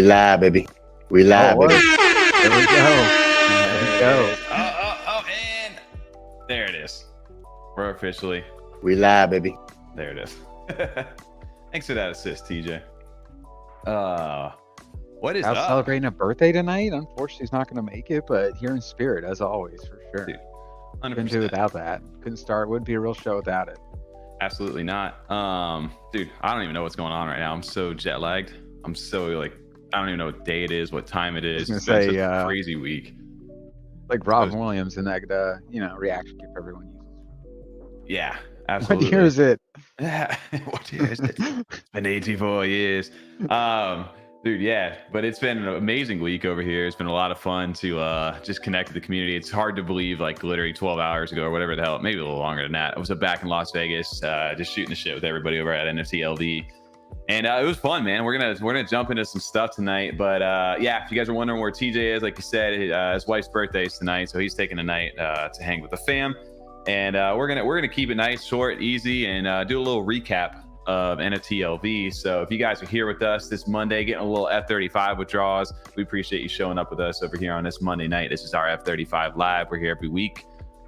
live, baby. We live, baby. There we go. There we go. And there it is. We're officially. We live, baby. There it is. Thanks for that assist, TJ. What is I was up? celebrating a birthday tonight. Unfortunately, he's not going to make it, but here in spirit, as always, for sure. Dude, Couldn't do without that. Couldn't start. Wouldn't be a real show without it. Absolutely not. Dude, I don't even know what's going on right now. I'm so jet lagged. I'm so like, I don't even know what day it is, what time it is. It's been such a crazy week. Like Robin Williams and that, reaction gif everyone uses. Yeah, absolutely. What year is it? What year is it? It's been 84 years. Dude, yeah, but it's been an amazing week over here. It's been a lot of fun to just connect with the community. It's hard to believe, like literally 12 hours ago or whatever the hell, maybe a little longer than that. I was back in Las Vegas, just shooting the shit with everybody over at NFTxLV, and it was fun, man. We're gonna jump into some stuff tonight, but yeah, if you guys are wondering where TJ is, like you said, his wife's birthday is tonight, so he's taking a night to hang with the fam, and we're gonna keep it nice, short, easy, and do a little recap of NFTxLV. So if you guys are here with us this Monday, getting a little F35 withdrawals, we appreciate you showing up with us over here on this Monday night. This is our F35 live. We're here every week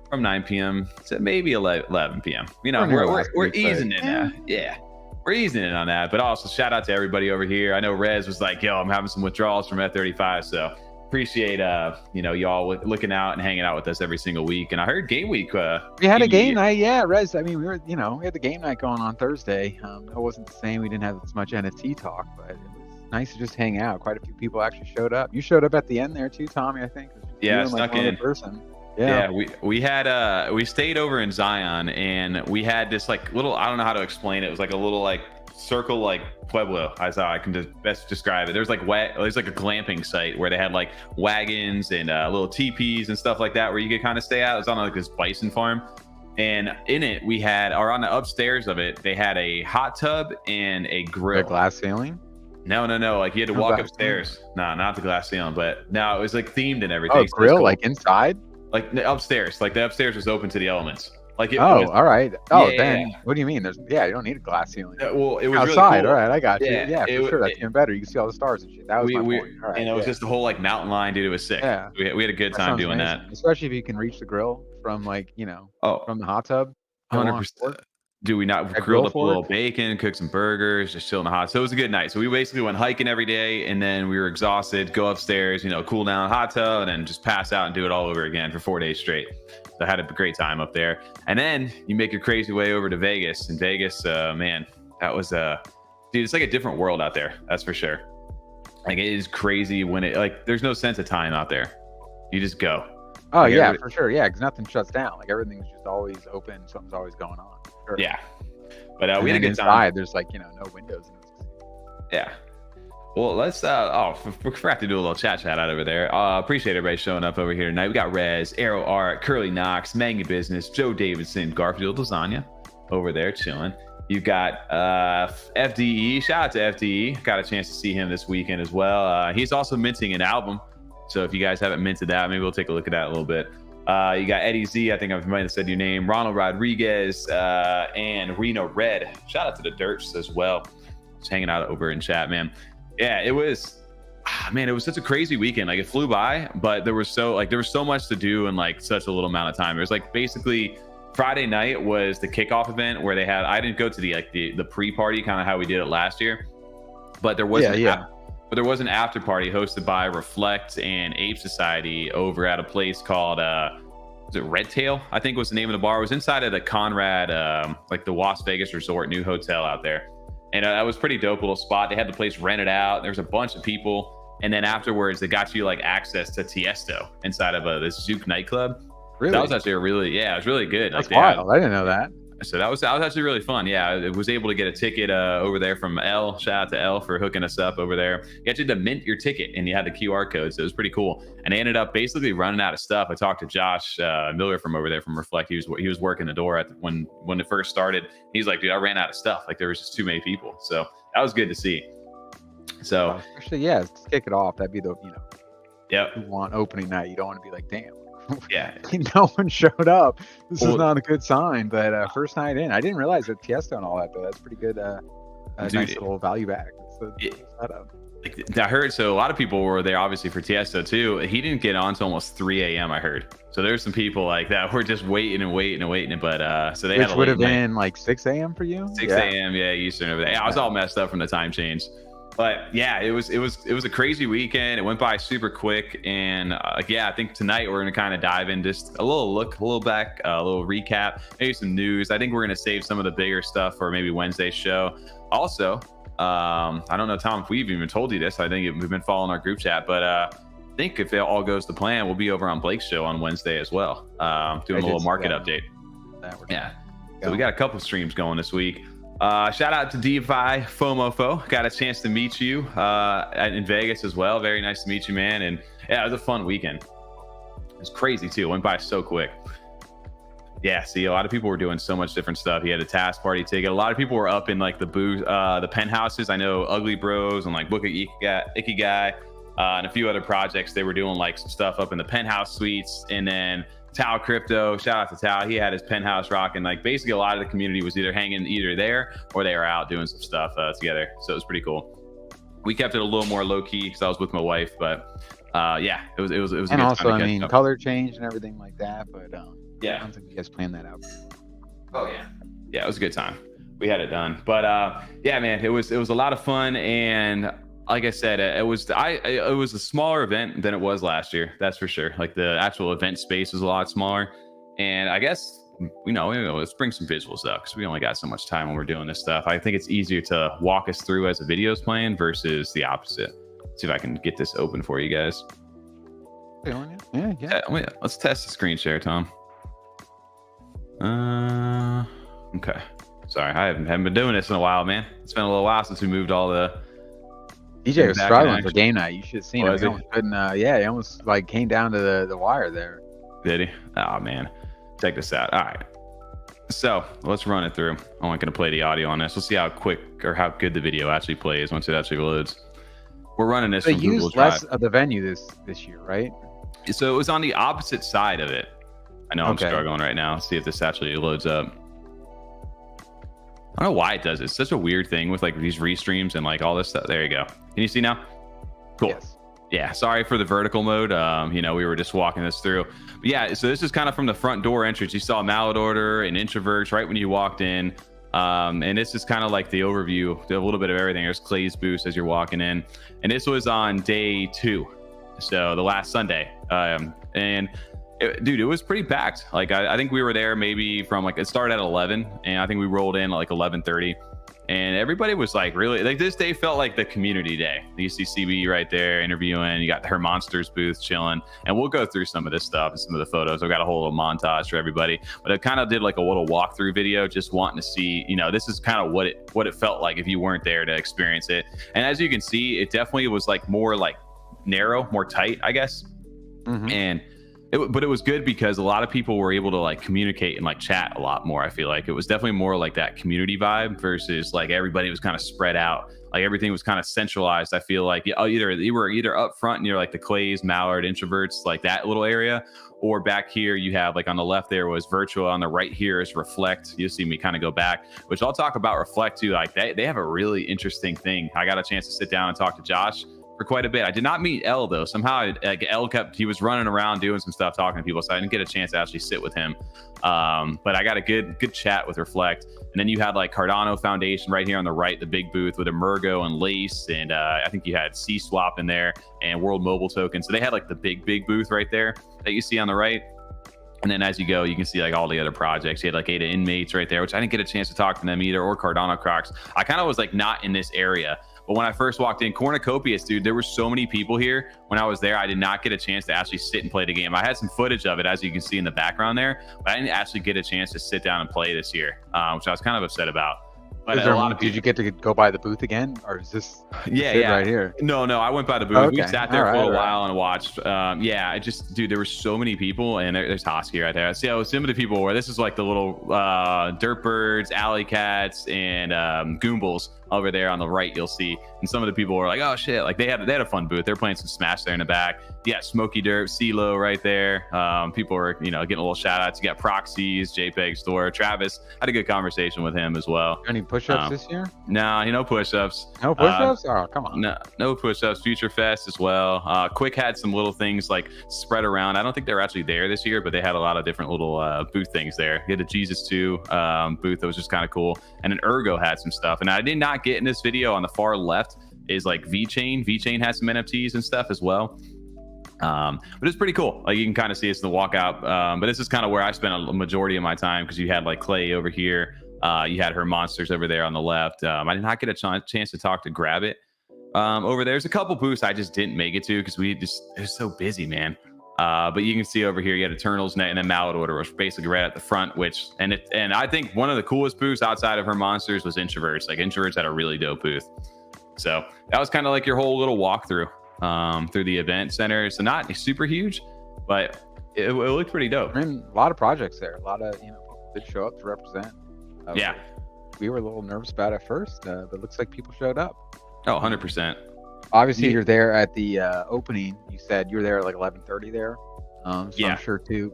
from 9 p.m. to maybe 11 p.m. You know, we're easing in now. Yeah, we're easing in on that. But also shout out to everybody over here. I know Rez was like, yo, I'm having some withdrawals from F35. So appreciate y'all looking out and hanging out with us every single week. And I heard game week we had a game night. Yeah, Rez, I mean, we had the game night going on Thursday. It wasn't the same. We didn't have as much NFT talk, but it was nice to just hang out. Quite a few people actually showed up. You showed up at the end there too, Tommy, I think. Yeah, snuck in person. Yeah, we had we stayed over in Zion, and we had this like little, I don't know how to explain it. It was like a little like circle, like Pueblo, as how I can best describe it. There's like there's like a glamping site where they had like wagons and little teepees and stuff like that where you could kind of stay out. It was on like this bison farm, and in it we had, or on the upstairs of it, they had a hot tub and a grill. A glass ceiling? No. Like you had to walk upstairs. No, not the glass ceiling, but no, it was like themed and everything. Oh, grill, cool. Like inside? Like upstairs. Like the upstairs was open to the elements. Like it was, all right. Oh, yeah, then what do you mean? You don't need a glass ceiling. Well, it was outside. Really cool. All right, I got you. Yeah, for sure. That's even better. You can see all the stars and shit. That was my point. All right, and it was just the whole like mountain line, dude. It was sick. Yeah, we had a good time doing that. Especially if you can reach the grill from from the hot tub. 100%. Do we not grilled up a little bacon, cook some burgers, just chill in the hot. So it was a good night. So we basically went hiking every day, and then we were exhausted. Go upstairs, cool down, hot tub, and then just pass out and do it all over again for 4 days straight. So I had a great time up there. And then you make your crazy way over to Vegas. And Vegas, man, that was dude, it's like a different world out there. That's for sure. Like it is crazy when there's no sense of time out there. You just go. Oh yeah, for sure. Yeah, because nothing shuts down. Like everything's just always open. Something's always going on. Sure. Yeah. But we had a good inside, time. There's no windows. Yeah. Well, let's we forgot to do a little chat out over there. Appreciate everybody showing up over here tonight. We got Rez, Arrow Art, Curly Knox, Manga Business, Joe Davidson, Garfield Lasagna over there chilling. You've got FDE. Shout out to FDE. Got a chance to see him this weekend as well. He's also minting an album. So if you guys haven't minted that, maybe we'll take a look at that a little bit. You got Eddie Z. I think I might have said your name. Ronald Rodriguez and Reno Red. Shout out to the Derps as well. Just hanging out over in chat, man. Yeah, it was, it was such a crazy weekend. Like it flew by, but there was so much to do in like such a little amount of time. It was like basically Friday night was the kickoff event where they had, I didn't go to the pre-party, kind of how we did it last year, but there was but there was an after party hosted by Reflect and Ape Society over at a place called was it Red Tail? I think was the name of the bar. It was inside of the Conrad, like the Las Vegas Resort new hotel out there. And that was pretty dope little spot. They had the place rented out. There was a bunch of people. And then afterwards, they got you like access to Tiesto inside of this Zouk nightclub. Really? That was actually it was really good. That's wild. I didn't know that. So that was actually really fun. Yeah, I was able to get a ticket over there from L. Shout out to L for hooking us up over there. You actually had to mint your ticket, and you had the QR code, so it was pretty cool. And they ended up basically running out of stuff. I talked to Josh Miller from over there from Reflect. He was working the door when it first started. He's like, dude, I ran out of stuff. Like there was just too many people. So that was good to see. So actually, yeah, let's kick it off. That'd be the Yep. You want opening night. You don't want to be like, damn. Yeah. No one showed up. This is not a good sign. But first night in, I didn't realize that Tiesto and all that, though. That's pretty good. Nice little value back. Setup. like, I heard, so a lot of people were there obviously for Tiesto too. He didn't get on to almost 3 a.m. I heard. So there's some people like that were just waiting and waiting and waiting. But so they Which had a would have late night. been like 6 a.m. for you. 6 a.m. Yeah, Eastern over there. Yeah, I was all messed up from the time change. But yeah, it was a crazy weekend. It went by super quick, and yeah, I think tonight we're gonna kind of dive in just a little look, a little back, a little recap, maybe some news. I think we're gonna save some of the bigger stuff for maybe Wednesday's show. Also, I don't know, Tom, if we've even told you this. I think we've been following our group chat, but I think if it all goes to plan, we'll be over on Blake's show on Wednesday as well, doing a little market update. Yeah, so we got a couple streams going this week. Shout out to DeFi FOMOFO. Got a chance to meet you in Vegas as well. Very nice to meet you, man. And yeah, it was a fun weekend. It was crazy too. It went by so quick. Yeah, see, a lot of people were doing so much different stuff. He had a task party ticket. A lot of people were up in like the booth, the penthouses. I know Ugly Bros and like Book of Ikigai, and a few other projects. They were doing like some stuff up in the penthouse suites, and then Tao Crypto, shout out to Tao. He had his penthouse rocking. Like basically a lot of the community was either hanging there or they were out doing some stuff together. So it was pretty cool. We kept it a little more low key because I was with my wife, but yeah, it was. And also, I mean, color change and everything like that. But yeah, I don't think you guys planned that out. Oh yeah, it was a good time. We had it done, but yeah, man, it was a lot of fun. And like I said, it was a smaller event than it was last year. That's for sure. Like the actual event space was a lot smaller, and I guess let's bring some visuals up because we only got so much time when we're doing this stuff. I think it's easier to walk us through as the video's playing versus the opposite. See if I can get this open for you guys. Yeah. Let's test the screen share, Tom. Okay. Sorry, I haven't been doing this in a while, man. It's been a little while since we moved all the. DJ was struggling for game night. You should have seen him. He almost couldn't. Yeah, he almost like came down to the wire there. Did he? Oh man, check this out. All right, so let's run it through. I'm not going to play the audio on this. We'll see how quick or how good the video actually plays once it actually loads. We're running this. They from Google used less Drive. of the venue this year, right? So it was on the opposite side of it. I know I'm struggling right now. Let's see if this actually loads up. I don't know why it does it. It's such a weird thing with like these restreams and like all this stuff. There you go. Can you see now? Cool. Yes. Yeah. Sorry for the vertical mode. We were just walking this through. But yeah, so this is kind of from the front door entrance. You saw Mallard order and Introverts right when you walked in. And this is kind of like the overview, a little bit of everything. There's Clay's boost as you're walking in. And this was on day 2. So the last Sunday. Dude, it was pretty packed. Like I think we were there maybe from like it started at 11, and I think we rolled in at like 11:30, and everybody was like really like this day felt like the community day. You see CB right there interviewing. You got her Monsters booth chilling, and we'll go through some of this stuff and some of the photos. I've got a whole little montage for everybody, but I kind of did like a little walkthrough video, just wanting to see, this is kind of what it felt like if you weren't there to experience it. And as you can see, it definitely was like more like narrow, more tight, I guess, and. But it was good because a lot of people were able to like communicate and like chat a lot more. I feel like it was definitely more like that community vibe versus like everybody was kind of spread out. Like everything was kind of centralized. I feel like you were either up front near like the Clays, Mallard, Introverts, like that little area, or back here you have like on the left there was Virtual. On the right here is Reflect. You'll see me kind of go back, which I'll talk about Reflect too. Like they have a really interesting thing. I got a chance to sit down and talk to Josh for quite a bit. I did not meet L though. Somehow like L he was running around doing some stuff, talking to people, so I didn't get a chance to actually sit with him. But I got a good chat with Reflect. And then you had like Cardano Foundation right here on the right, the big booth with Emergo and Lace, and I think you had C Swap in there and World Mobile Token. So they had like the big booth right there that you see on the right. And then as you go, you can see like all the other projects. You had like ADA Inmates right there, which I didn't get a chance to talk to them either, or Cardano Crocs. I kind of was like not in this area. But when I first walked in, Cornucopias, dude, there were so many people here. When I was there, I did not get a chance to actually sit and play the game. I had some footage of it, as you can see in the background there, but I didn't actually get a chance to sit down and play this year, which I was kind of upset about. But did you get to go by the booth again, or is this yeah right here? No, I went by the booth. Okay. We sat there for a while and watched. Dude, there were so many people, and there's Hosky right there. See how some of the people were. This is like the little Derp Birds, Alley Cats, and Goombles over there on the right, you'll see. And some of the people were like, oh shit, like they had a fun booth. They're playing some Smash there in the back. Yeah, Smokey Derp, CeeLo right there. People were, getting a little shout outs. You got Proxies, JPEG's.Thor, Travis. Had a good conversation with him as well. Any push-ups this year? No, no push-ups. No push-ups? Oh, come on. No push-ups. Future Fest as well. Quick had some little things like spread around. I don't think they were actually there this year, but they had a lot of different little booth things there. You had a Jesus 2 booth that was just kind of cool. And then Ergo had some stuff. And I did not get in this video on the far left is like VeChain. VeChain has some NFTs and stuff as well. But it's pretty cool. Like you can kind of see it's the walkout. But this is kind of where I spent a majority of my time because you had like Clay over here. You had her monsters over there on the left. I did not get a chance to talk to Grab It over there. There's a couple booths I just didn't make it to because it was so busy, man. But you can see over here you had Eternals and then Mallard Order, which was basically right at the front. And I think one of the coolest booths outside of her monsters was Introverts. Like Introverts had a really dope booth. So that was kind of like your whole little walkthrough through the event center. So not super huge, but it looked pretty dope. I mean, a lot of projects there. A lot of people did show up to represent. Yeah, we were a little nervous about it at first, but it looks like people showed up. Oh, 100%. Obviously, you're there at the opening. You said you were there at like 11:30 there. So yeah. I'm sure too.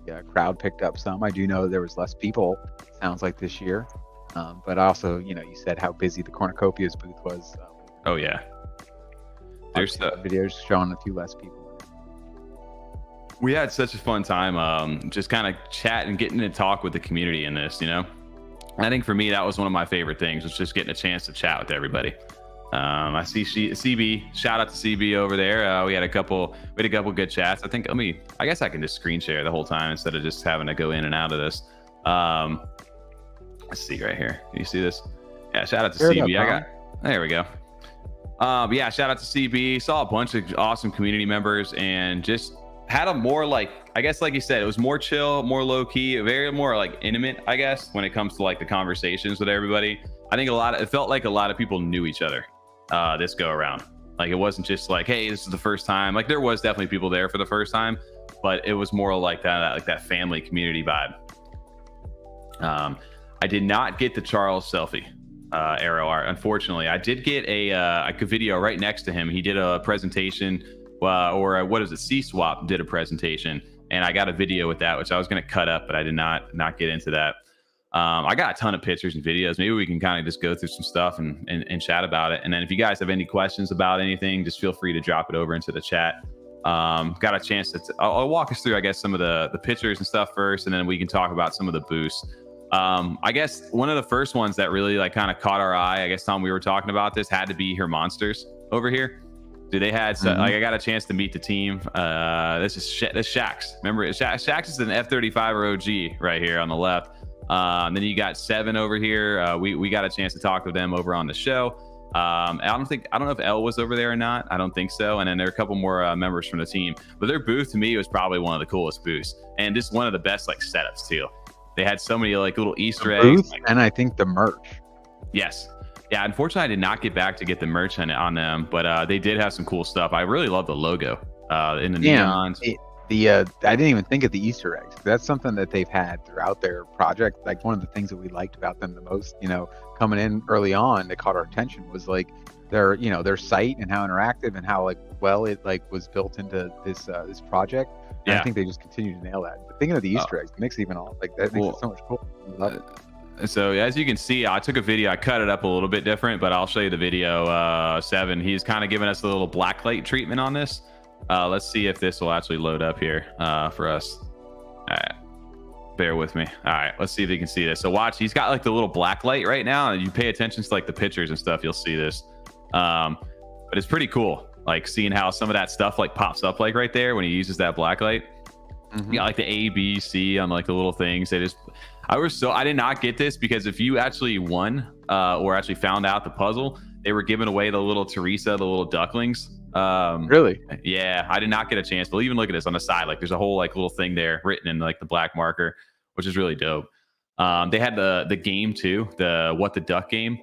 Yeah, crowd picked up some. I do know there was less people. Sounds like this year. But also, you said how busy the Cornucopias booth was. Oh yeah. There's the videos showing a few less people. We had such a fun time, just kind of chat and getting to talk with the community in this. I think for me that was one of my favorite things, was just getting a chance to chat with everybody. I see CB. Shout out to CB over there. We had a couple good chats. I guess I can just screen share the whole time instead of just having to go in and out of this. Let's see right here. Can you see this? Yeah. Shout out to CB. There we go. But yeah, shout out to CB. Saw a bunch of awesome community members and just had a more like, I guess, like you said, it was more chill, more low key, very more like intimate, I guess, when it comes to like the conversations with everybody. I think it felt like a lot of people knew each other this go around. Like it wasn't just like, hey, this is the first time. Like there was definitely people there for the first time, but it was more like that family community vibe. I did not get the Charles selfie arrow art, unfortunately. I did get a video right next to him. He did a presentation, or what is it? C-Swap did a presentation, and I got a video with that, which I was going to cut up, but I did not get into that. I got a ton of pictures and videos. Maybe we can kind of just go through some stuff and chat about it. And then if you guys have any questions about anything, just feel free to drop it over into the chat. Got a chance I'll walk us through, I guess, some of the pictures and stuff first, and then we can talk about some of the boosts. I guess one of the first ones that really like kind of caught our eye, I guess, Tom, we were talking about this, had to be her monsters over here. Dude, they had like I got a chance to meet the team. This is Shax. Remember, Shax is an F35 OG right here on the left. Then you got 7 over here. We got a chance to talk with them over on the show. I don't know if L was over there or not. I don't think so. And then there are a couple more members from the team. But their booth to me was probably one of the coolest booths, and just one of the best like setups too. They had so many like little Easter eggs, and I think the merch. Yes. Yeah, unfortunately, I did not get back to get the merch on them, but they did have some cool stuff. I really love the logo in the neons. I didn't even think of the Easter eggs. That's something that they've had throughout their project. Like one of the things that we liked about them the most, coming in early on that caught our attention was like their site and how interactive and how like well it like was built into this project. And I think they just continue to nail that. But thinking of the Easter eggs, it makes it even all like that makes it so much cool. I love it. So as you can see, I took a video. I cut it up a little bit different, but I'll show you the video. 7. He's kind of giving us a little blacklight treatment on this. Let's see if this will actually load up here for us. All right, bear with me. All right, let's see if you can see this. So watch, he's got like the little black light right now, and you pay attention to like the pictures and stuff, you'll see this. But it's pretty cool, like seeing how some of that stuff like pops up like right there when he uses that black light. You got like the A, B, C on like the little things. I did not get this because if you actually won or actually found out the puzzle, they were giving away the little Teresa, the little ducklings. Really? Yeah, I did not get a chance. But even look at this on the side, like there's a whole like little thing there written in like the black marker, which is really dope. They had the game too, the What the Duck game,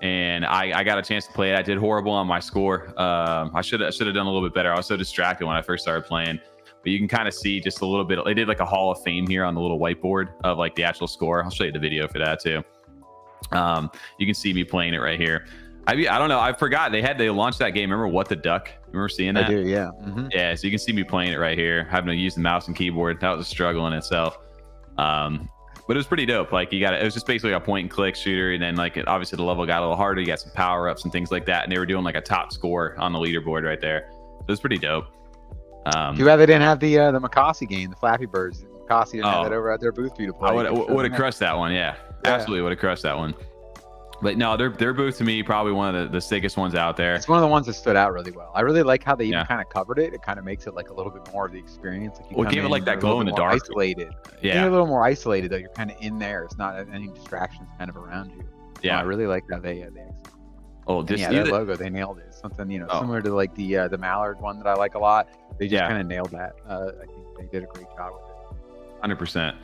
and I got a chance to play it. I did horrible on my score. I should have done a little bit better. I was so distracted when I first started playing. But you can kind of see just a little bit. They did like a Hall of Fame here on the little whiteboard of like the actual score. I'll show you the video for that too. You can see me playing it right here. I don't know. I forgot they launched that game. Remember What the Duck? Remember seeing that? I do, yeah. Yeah, so you can see me playing it right here, having to use the mouse and keyboard. That was a struggle in itself. But it was pretty dope. Like it was just basically a point and click shooter, and then like obviously the level got a little harder. You got some power ups and things like that, and they were doing like a top score on the leaderboard right there. So it was pretty dope. Too bad they didn't have the Makasi game, the Flappy Birds. Makasi didn't have that over at their booth for you to play. I would have crushed that one. Yeah, absolutely would have crushed that one. But no, their booth to me probably one of the sickest ones out there. It's one of the ones that stood out really well. I really like how they even kind of covered it. It kind of makes it like a little bit more of the experience. Like you gave it like that glow in the dark. Isolated. Yeah, you're a little more isolated though. You're kind of in there. It's not any distractions kind of around you. Yeah, I really like how they their logo, they nailed it. Something similar to like the Mallard one that I like a lot. They just kind of nailed that. I think they did a great job with it. 100%.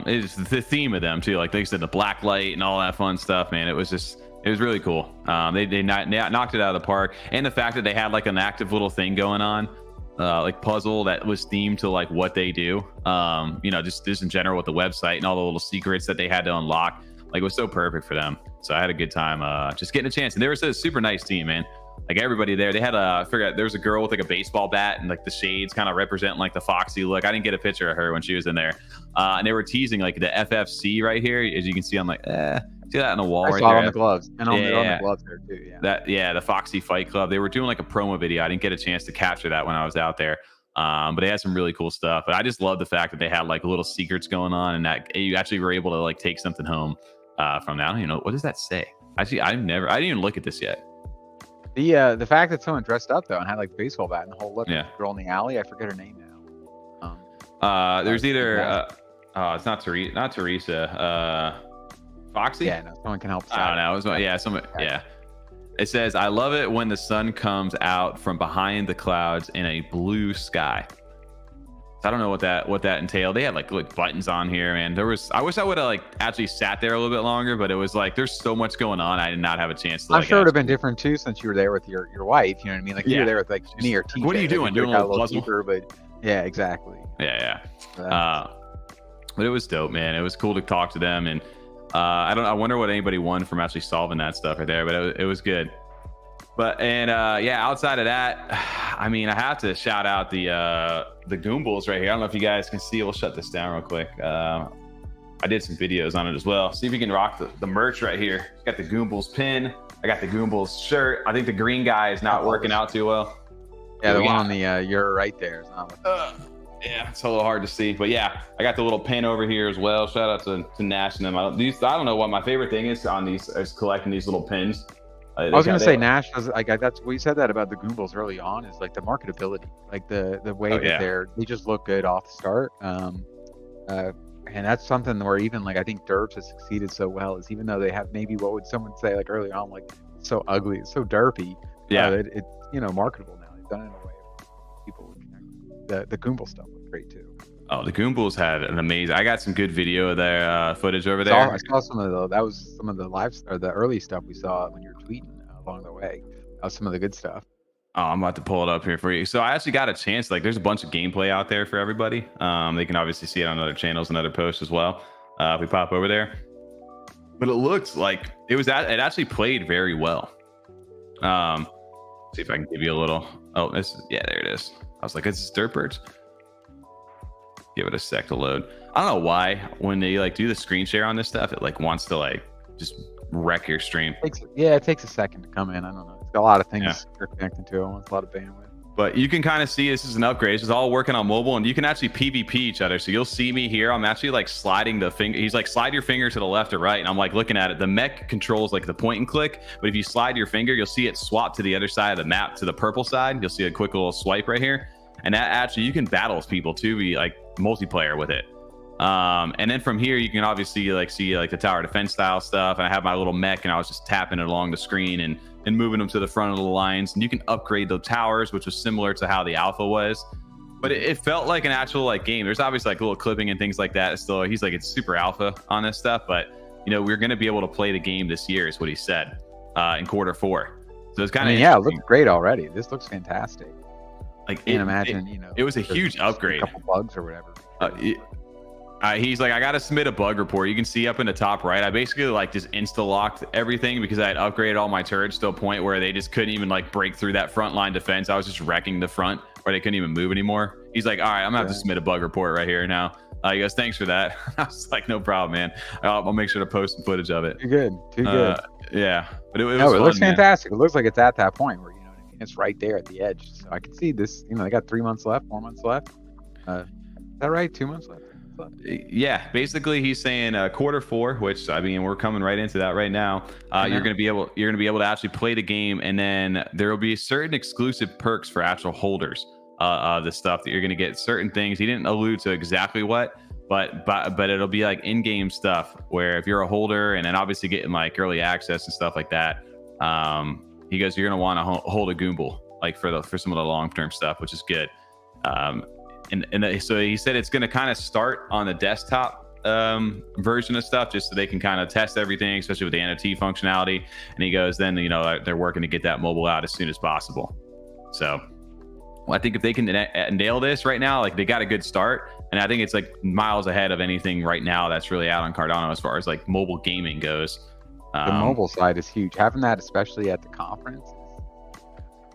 It's the theme of them too, like they said, the black light and all that fun stuff, man. It was really cool. They knocked it out of the park, and the fact that they had like an active little thing going on, like puzzle that was themed to like what they do, just in general with the website and all the little secrets that they had to unlock. Like it was so perfect for them. So I had a good time just getting a chance, and they were a super nice team, man. Like everybody there, they had I forgot, there was a girl with like a baseball bat and like the shades kind of representing like the foxy look. I didn't get a picture of her when she was in there. And they were teasing like the FFC right here, as you can see on like, see that on the wall right there? On the gloves and on the gloves there too. Yeah. The Foxy Fight Club. They were doing like a promo video. I didn't get a chance to capture that when I was out there. But they had some really coeven stuff. But I just love the fact that they had like little secrets going on, and that you actually were able to like take something home from that. I don't even know, what does that say? Actually, I didn't even look at this yet. The fact that someone dressed up though and had like baseball bat and the whole look, girl in the alley, I forget her name now. There's either it's not Teresa. Foxy? Yeah, no, someone can help. I don't know. It was, someone. Yeah. It says, "I love it when the sun comes out from behind the clouds in a blue sky." I don't know what that entailed. They had like buttons on here, man. I wish I would have like actually sat there a little bit longer, but it was like there's so much going on. I did not have a chance to. I'm sure it would have been different too, since you were there with your wife. You know what I mean? Like you were there with like me or TJ. What are you doing? Doing a little puzzle? Deeper, but yeah, exactly. Yeah. But it was dope, man. It was cool to talk to them, and I wonder what anybody won from actually solving that stuff right there, but it was good. But outside of that, I mean, I have to shout out the Goombles right here. I don't know if you guys can see. We'll shut this down real quick. I did some videos on it as well. See if you can rock the merch right here. Got the Goombles pin. I got the Goombles shirt. I think the green guy is not working out too well. Yeah, the one on the you're right there is not. Yeah, it's a little hard to see, but yeah, I got the little pin over here as well. Shout out to Nash and them. I don't know what my favorite thing is on these is collecting these little pins. I was gonna say Nash does like that's we said that about the Goombles early on, is like the marketability, like the way that they just look good off the start. And that's something where even like I think Derp has succeeded so well, is even though they have maybe what would someone say like early on, like so ugly, it's so derpy. It's marketable now. They've done it in a way people would connect. The Goomble stuff was great too. Oh, the Goombles had an amazing. I got some good video of their footage over there. I saw some of the live or the early stuff we saw when you were tweeting along the way. That was some of the good stuff. Oh, I'm about to pull it up here for you. So I actually got a chance. Like, there's a bunch of gameplay out there for everybody. They can obviously see it on other channels and other posts as well. If we pop over there, but it looks like it actually played very well. See if I can give you a little. Oh, there it is. I was like, this is Derp. Give it a sec to load. I don't know why when they like do the screen share on this stuff, it like wants to like just wreck your stream. It takes a second to come in. I don't know. It's got a lot of things you're connecting to. It wants a lot of bandwidth. But you can kind of see this is an upgrade. This is all working on mobile, and you can actually PvP each other. So you'll see me here. I'm actually like sliding the finger. He's like, slide your finger to the left or right, and I'm like looking at it. The mech controls like the point and click, but if you slide your finger, you'll see it swap to the other side of the map, to the purple side. You'll see a quick little swipe right here, and that actually you can battle with people too, be like multiplayer with it. And then from here you can obviously like see like the tower defense style stuff, and I have my little mech and I was just tapping it along the screen and moving them to the front of the lines, and you can upgrade the towers, which was similar to how the alpha was, but it felt like an actual like game. There's obviously like little clipping and things like that still. He's like, it's super alpha on this stuff, but we're going to be able to play the game this year is what he said in quarter 4. So it's kind of it looks great already. This looks fantastic. Like can't imagine it was a huge upgrade. A couple bugs or whatever. He's like, I got to submit a bug report. You can see up in the top right, I basically like just insta locked everything because I had upgraded all my turrets to a point where they just couldn't even like break through that front line defense. I was just wrecking the front where they couldn't even move anymore. He's like, all right, I'm gonna have to submit a bug report right here now. He goes, thanks for that. I was like, no problem, man. I'll make sure to post some footage of it. Too good. Too good. Yeah, but it was no, it fun, looks man. fantastic. It looks like it's at that point where, you know what I mean? It's right there at the edge. So I can see this, you know, they got 3 months left, 4 months left. Is that right? 2 months left? Yeah, basically he's saying Q4, which I mean we're coming right into that right now. You're gonna be able to actually play the game, and then there will be certain exclusive perks for actual holders of the stuff that you're gonna get. Certain things he didn't allude to exactly what, but it'll be like in-game stuff where if you're a holder, and then obviously getting like early access and stuff like that. He goes, you're gonna want to hold a Goomble like for some of the long-term stuff, which is good. And so he said it's going to kind of start on the desktop version of stuff just so they can kind of test everything, especially with the NFT functionality. And he goes, then, you know, they're working to get that mobile out as soon as possible. So I think if they can nail this right now, like they got a good start. And I think it's like miles ahead of anything right now that's really out on Cardano as far as like mobile gaming goes. The mobile side is huge. Having that, especially at the conference.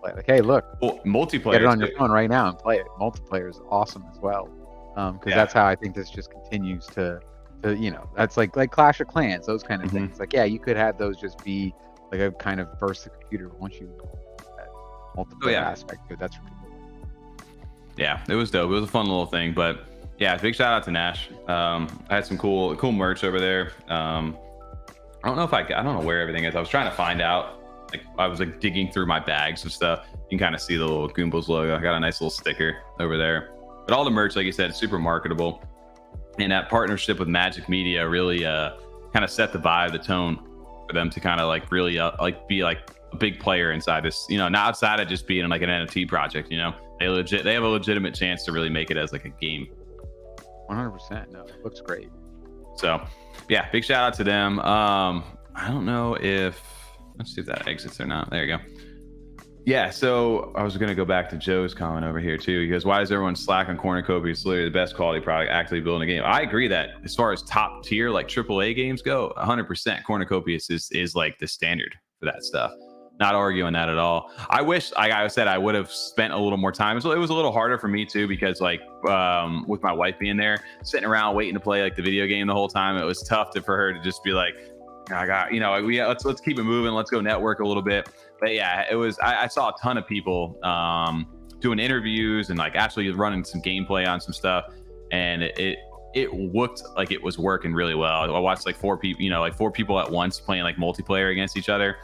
Like, hey, look, multiplayer. Get it on your phone right now and play it. Multiplayer is awesome as well, because that's how I think this just continues to, you know, that's like Clash of Clans, those kind of things. Like, yeah, you could have those just be like a kind of versus the computer. Once you that multiplayer aspect to it, that's really cool. Yeah, it was dope. It was a fun little thing, but yeah, big shout out to Nash. I had some cool merch over there. I don't know where everything is. I was trying to find out. Like I was like digging through my bags and stuff. You can kind of see the little Goombles logo. I got a nice little sticker over there. But all the merch, like you said, is super marketable. And that partnership with Magic Media really kind of set the vibe, the tone for them to kind of like really like be like a big player inside this, you know, not outside of just being like an NFT project, you know. They have a legitimate chance to really make it as like a game. 100%. No, it looks great. So yeah, big shout out to them. I don't know if let's see if that exits or not. There you go. Yeah, so I was going to go back to Joe's comment over here too. He goes, why is everyone slack on Cornucopias? It's literally the best quality product actively building a game. I agree that as far as top tier, like AAA games go, 100% Cornucopias is like the standard for that stuff. Not arguing that at all. I wish, like I said, I would have spent a little more time. So it was a little harder for me too, because like with my wife being there, sitting around waiting to play like the video game the whole time, it was tough for her to just be like, I got, you know, let's keep it moving. Let's go network a little bit. But yeah, it was, I saw a ton of people doing interviews and like actually running some gameplay on some stuff. And it looked like it was working really well. I watched like four people at once playing like multiplayer against each other.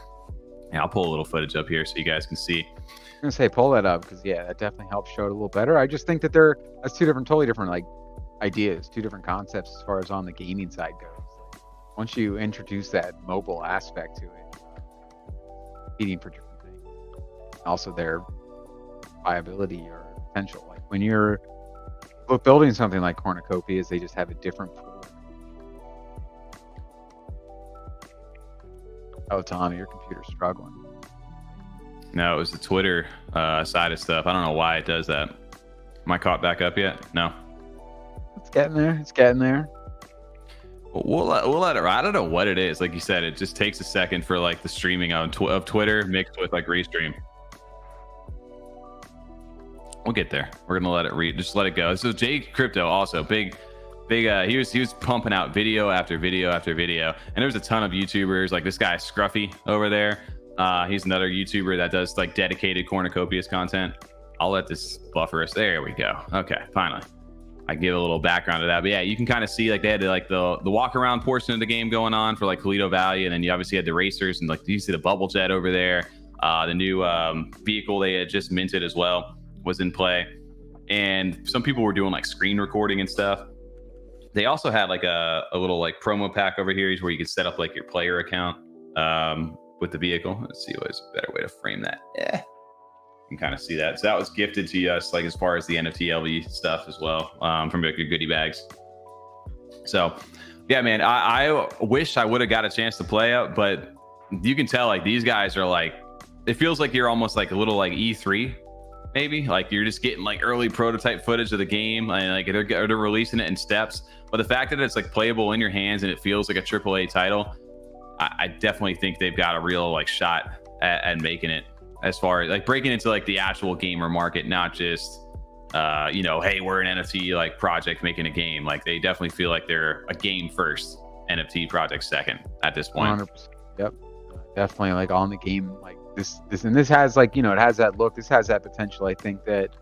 Yeah, I'll pull a little footage up here so you guys can see. I'm gonna say pull that up because yeah, that definitely helps show it a little better. I just think that that's totally different like ideas, two different concepts as far as on the gaming side goes. Once you introduce that mobile aspect to it, competing for different things, also their viability or potential. Like when you're building something like Cornucopias, they just have a different pool. Oh, Tommy, your computer's struggling. No, it was the Twitter side of stuff. I don't know why it does that. Am I caught back up yet? No. It's getting there. It's getting there. We'll let it ride. I don't know what it is. Like you said, it just takes a second for like the streaming of Twitter mixed with like Restream. We'll get there. We're gonna let it read. Just let it go. So Jay Crypto also big. He was pumping out video after video after video, and there's a ton of YouTubers like this guy Scruffy over there. He's another YouTuber that does like dedicated Cornucopias content. I'll let this buffer us. There we go. Okay, finally. I give a little background to that, but yeah, you can kind of see like they had like the walk around portion of the game going on for like Toledo Valley, and then you obviously had the racers and like you see the bubble jet over there. The new vehicle they had just minted as well was in play, and some people were doing like screen recording and stuff. They also had like a little like promo pack over here where you could set up like your player account with the vehicle. Let's see what's a better way to frame that. Yeah. You can kind of see that. So that was gifted to us, like as far as the NFTxLV stuff as well, from like your goodie bags. So yeah, man, I wish I would have got a chance to play it, but you can tell like these guys are like, it feels like you're almost like a little like E3 maybe like you're just getting like early prototype footage of the game and like they're releasing it in steps. But the fact that it's like playable in your hands and it feels like a AAA title, I definitely think they've got a real like shot at making it, as far as like breaking into like the actual gamer market, not just hey, we're an NFT like project making a game. Like they definitely feel like they're a game first, NFT project second at this point. 100%. Yep, definitely like on the game like this and this has like it has that look. This has that potential. I think that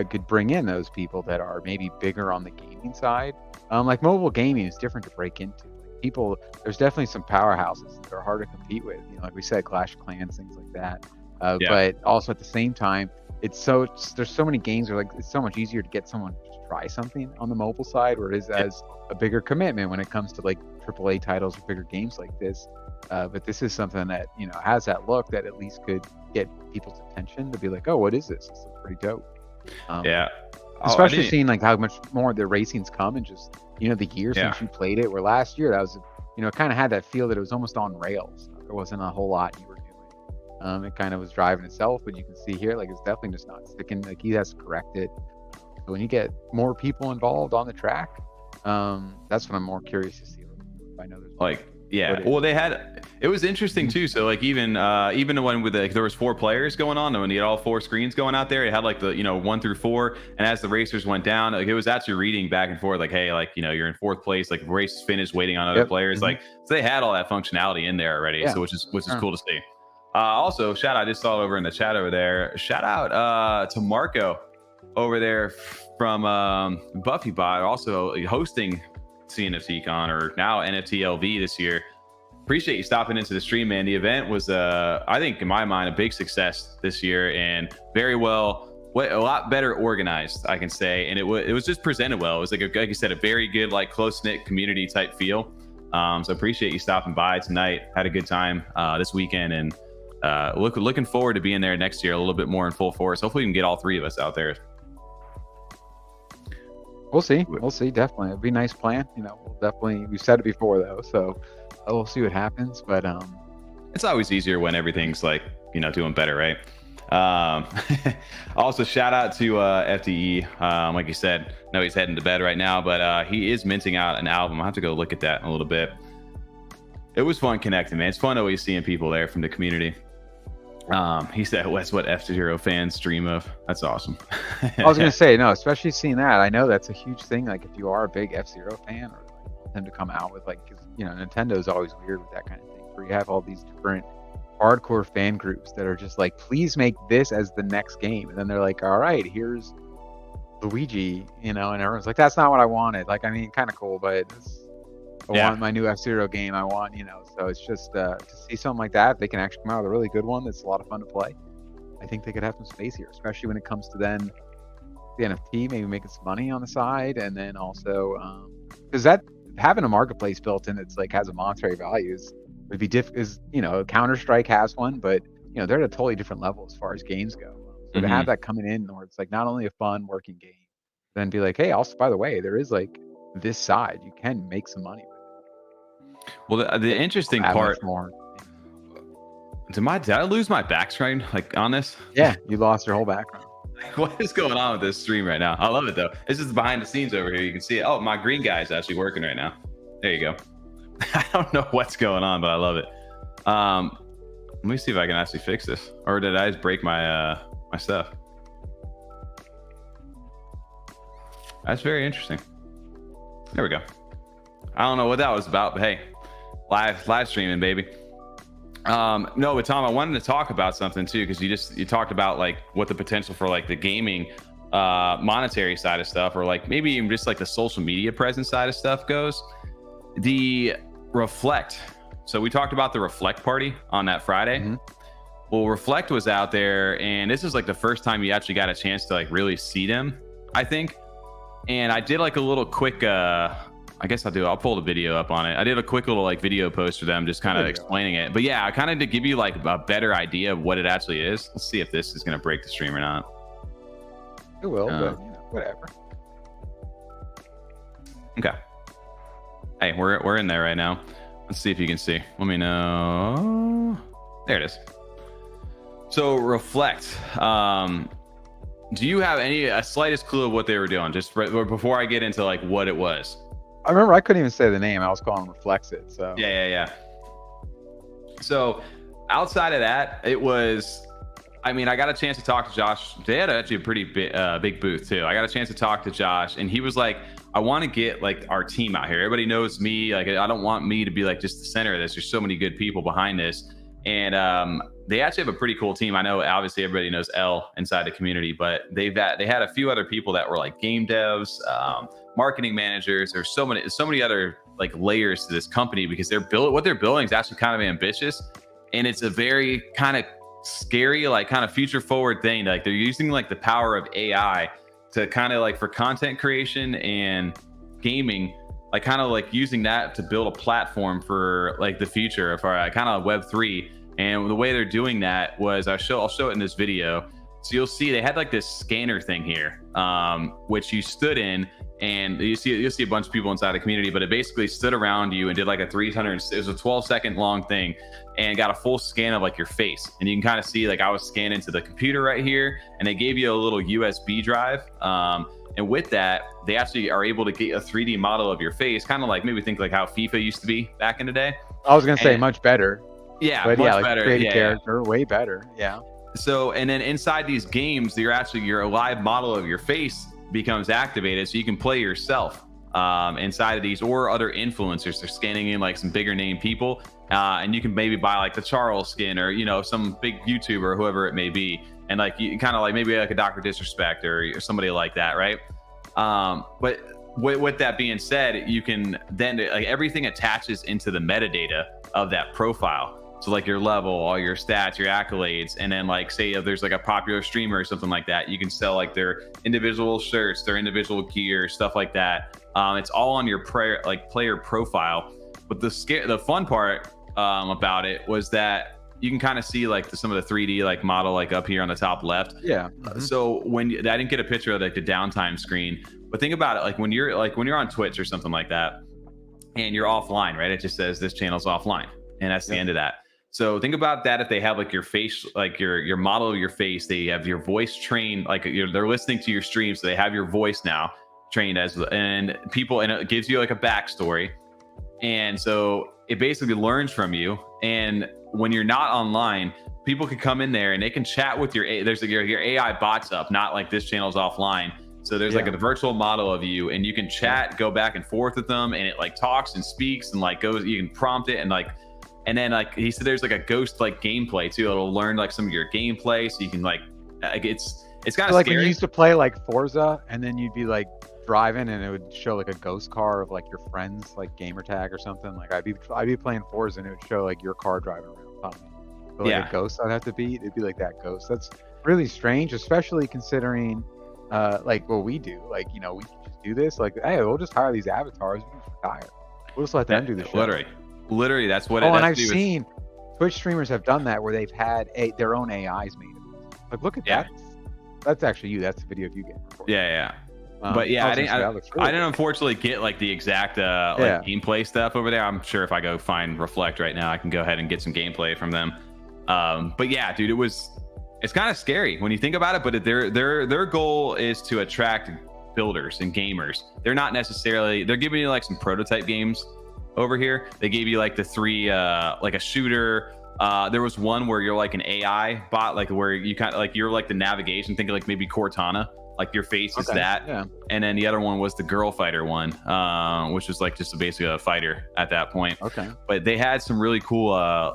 could bring in those people that are maybe bigger on the gaming side. Like mobile gaming is different to break into. Like people, there's definitely some powerhouses that are hard to compete with. Like we said, Clash of Clans, things like that. But also at the same time, there's so many games where like it's so much easier to get someone to try something on the mobile side, where it is as a bigger commitment when it comes to like AAA titles or bigger games like this. But this is something that has that look that at least could get people's attention to be like, oh, what is this? This looks pretty dope. Especially seeing like how much more the racing's come and just the year since you played it. Where last year that was it kind of had that feel that it was almost on rails. There wasn't a whole lot you were doing. It kind of was driving itself, but you can see here like it's definitely just not sticking. Like he has to correct it. So when you get more people involved on the track, that's what I'm more curious to see. I know there's like well they had it was interesting too. So like even the one with there was 4 players going on, and when you had all 4 screens going out there, it had like the 1 through 4, and as the racers went down, like it was actually reading back and forth like, hey, like you're in 4th place, like race is finished, waiting on other players. Like so they had all that functionality in there already. So which is cool to see. Also shout out, I just saw over in the chat over there, shout out to Marco over there from BuffyBot, also hosting CNFTCon, or now NFTxLV this year. Appreciate you stopping into the stream, man. The event was I think in my mind a big success this year, and very well, a lot better organized, I can say. And it was just presented well. It was like you said, a very good like close-knit community type feel. So appreciate you stopping by tonight. Had a good time this weekend, and looking forward to being there next year a little bit more in full force. Hopefully we can get all 3 of us out there. We'll see. Definitely, it'd be a nice plan. We've said it before though, so we'll see what happens. But it's always easier when everything's like doing better, right? Also shout out to FDE. Like you said, no, he's heading to bed right now, but he is minting out an album. I'll have to go look at that in a little bit. It was fun connecting, man. It's fun always seeing people there from the community. He said, "That's what F-Zero fans dream of." That's awesome. I was gonna say, no, especially seeing that. I know that's a huge thing. Like if you are a big F-Zero fan, or like, them to come out with like, cause Nintendo's always weird with that kind of thing, where you have all these different hardcore fan groups that are just like, please make this as the next game, and then they're like, all right, here's Luigi, and everyone's like, that's not what I wanted. Like, I mean, kind of cool, but I want my new F-Zero game. I want, so it's just to see something like that. If they can actually come out with a really good one that's a lot of fun to play, I think they could have some space here, especially when it comes to then the NFT, maybe making some money on the side, and then also because that having a marketplace built in that's like has a monetary values would be Counter-Strike has one, but they're at a totally different level as far as games go. So to have that coming in, where it's like not only a fun working game, then be like, hey, also by the way, there is like this side you can make some money with. Well, the interesting part. Did I lose my background on this? Yeah, you lost your whole background. What is going on with this stream right now? I love it though. This is behind the scenes over here. You can see it. Oh, my green guy is actually working right now. There you go. I don't know what's going on, but I love it. Let me see if I can actually fix this, or did I just break my my stuff? That's very interesting. There we go. I don't know what that was about, but hey, live streaming, baby. No, but Tom, I wanted to talk about something too, because you talked about like what the potential for like the gaming monetary side of stuff, or like maybe even just like the social media presence side of stuff goes. The Reflect. So we talked about the Reflect party on that Friday. Well, Reflect was out there, and this is like the first time you actually got a chance to like really see them, I think. And I did like a little quick I guess I'll pull the video up on it. I did a quick little like video post for them, just kind of explaining it. But yeah, kind of to give you like a better idea of what it actually is. Let's see if this is going to break the stream or not. It will, but whatever. Okay. Hey, we're in there right now. Let's see if you can see. Let me know. There it is. So Reflect. Do you have a slightest clue of what they were doing? Just before I get into like what it was. I remember I couldn't even say the name. I was calling Reflexit. So Yeah. So outside of that, it was. I mean, I got a chance to talk to Josh. They had actually a pretty big booth too. I got a chance to talk to Josh, and he was like, "I want to get like our team out here. Everybody knows me. Like, I don't want me to be like just the center of this. There's so many good people behind this." And they actually have a pretty cool team. I know, obviously, everybody knows L inside the community, but they had a few other people that were like game devs, marketing managers. There's so many other like layers to this company because what they're building is actually kind of ambitious, and it's a very kind of scary, like kind of future forward thing. Like they're using like the power of AI to kind of like for content creation and gaming, like kind of like using that to build a platform for like the future for kind of Web3. And the way they're doing that was I'll show it in this video. So you'll see they had like this scanner thing here, which you stood in, and you'll see a bunch of people inside the community, but it basically stood around you and did like it was a 12-second long thing and got a full scan of like your face. And you can kind of see like I was scanned into the computer right here, and they gave you a little USB drive. And with that, they actually are able to get a 3D model of your face, kind of like maybe think like how FIFA used to be back in the day. I was gonna say much better. Yeah, but much like better. Create a character, way better. Yeah. So, and then inside these games, your live model of your face becomes activated, so you can play yourself inside of these, or other influencers. They're scanning in like some bigger name people, and you can maybe buy like the Charles skin, or some big YouTuber, whoever it may be, and like you kind of like maybe like a Dr. Disrespect or somebody like that, right? But with that being said, you can then like everything attaches into the metadata of that profile. So like your level, all your stats, your accolades, and then like say if there's like a popular streamer or something like that, you can sell like their individual shirts, their individual gear, stuff like that. It's all on your player profile. But the fun part about it was that you can kind of see like some of the 3D like model like up here on the top left. Yeah. So I didn't get a picture of like the downtime screen, but think about it like when you're on Twitch or something like that, and you're offline, right? It just says this channel's offline, and that's the end of that. So think about that. If they have like your face, like your model of your face, they have your voice trained, like they're listening to your stream, so they have your voice now trained and it gives you like a backstory, and so it basically learns from you. And when you're not online, people can come in there and they can chat with your AI bots up, not like this channel's offline. So there's like a virtual model of you, and you can chat, go back and forth with them, and it like talks and speaks and like goes. You can prompt it and then like he said, there's like a ghost like gameplay too. It'll learn like some of your gameplay, so you can like it's kind of like scary. when you used to play like Forza, and then you'd be like driving, and it would show like a ghost car of like your friends, like gamer tag or something. Like I'd be playing Forza, and it would show like your car driving around. So, like a ghost I'd have to beat. It'd be like that ghost. That's really strange, especially considering like what we do. Like we can just do this. Like hey, we'll just hire these avatars. We can retire. We'll just let them do the show. Literally, that's what. And I've seen Twitch streamers have done that where they've had their own AIs made. Like, look at that. That's actually you. That's the video of you getting recorded. Yeah. But yeah, I didn't unfortunately get like the exact like gameplay stuff over there. I'm sure if I go find Reflect right now, I can go ahead and get some gameplay from them. But yeah, dude, it's kind of scary when you think about it. But their goal is to attract builders and gamers. They're giving you like some prototype games over here. They gave you like the 3 like a shooter. There was one where you're like an AI bot, like where you kind of like you're like the navigation, think of like maybe Cortana, like your face is that. Yeah. And then the other one was the girl fighter one, which was like just basically a fighter at that point. Okay. But they had some really cool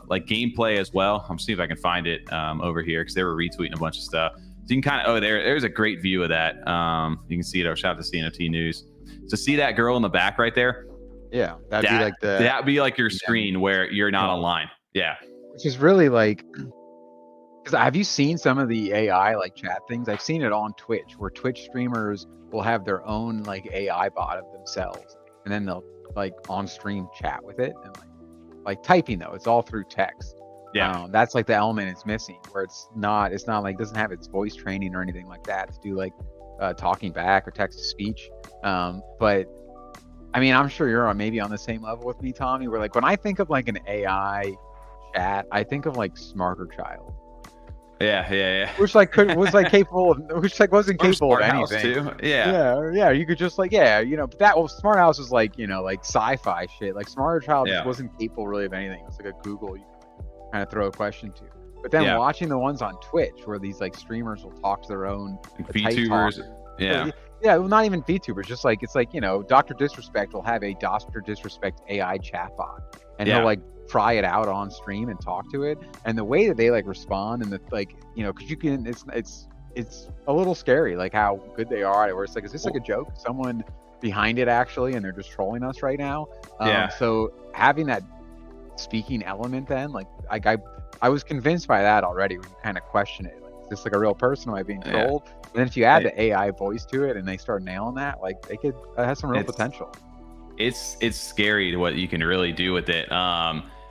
like gameplay as well. I'm seeing if I can find it over here because they were retweeting a bunch of stuff. So you can kind of there's a great view of that. You can see it. I'll shout out to CNFT News. So see that girl in the back right there? Yeah, that'd be like your screen where you're not online. Yeah, which is really like, because have you seen some of the AI like chat things? I've seen it on Twitch where Twitch streamers will have their own like AI bot of themselves, and then they'll like on stream chat with it and like typing though. It's all through text. Yeah, that's like the element it's missing, where it's not like doesn't have its voice training or anything like that to do like talking back or text to speech. But I mean, I'm sure you're maybe on the same level with me, Tommy, where like when I think of like an AI chat, I think of like Smarter Child. Which like was like capable of, which like wasn't capable of anything. Too. Yeah. You could just like, but that Smart House was like, like sci-fi shit. Like Smarter Child just wasn't capable really of anything. It was like a Google you kind of throw a question to. But then watching the ones on Twitch where these like streamers will talk to their own VTubers. Yeah, well, not even VTubers, just like it's like, Dr. Disrespect will have a Dr. Disrespect AI chatbot, and he'll like try it out on stream and talk to it, and the way that they like respond, and the like, because you can, it's a little scary like how good they are at it, where it's like, is this like a joke? Someone behind it actually, and they're just trolling us right now. So having that speaking element, then like I was convinced by that already when you kind of question it. Like, is this like a real person? Am I being trolled? And then if you add the AI voice to it and they start nailing that, like that has some real potential. It's scary what you can really do with it.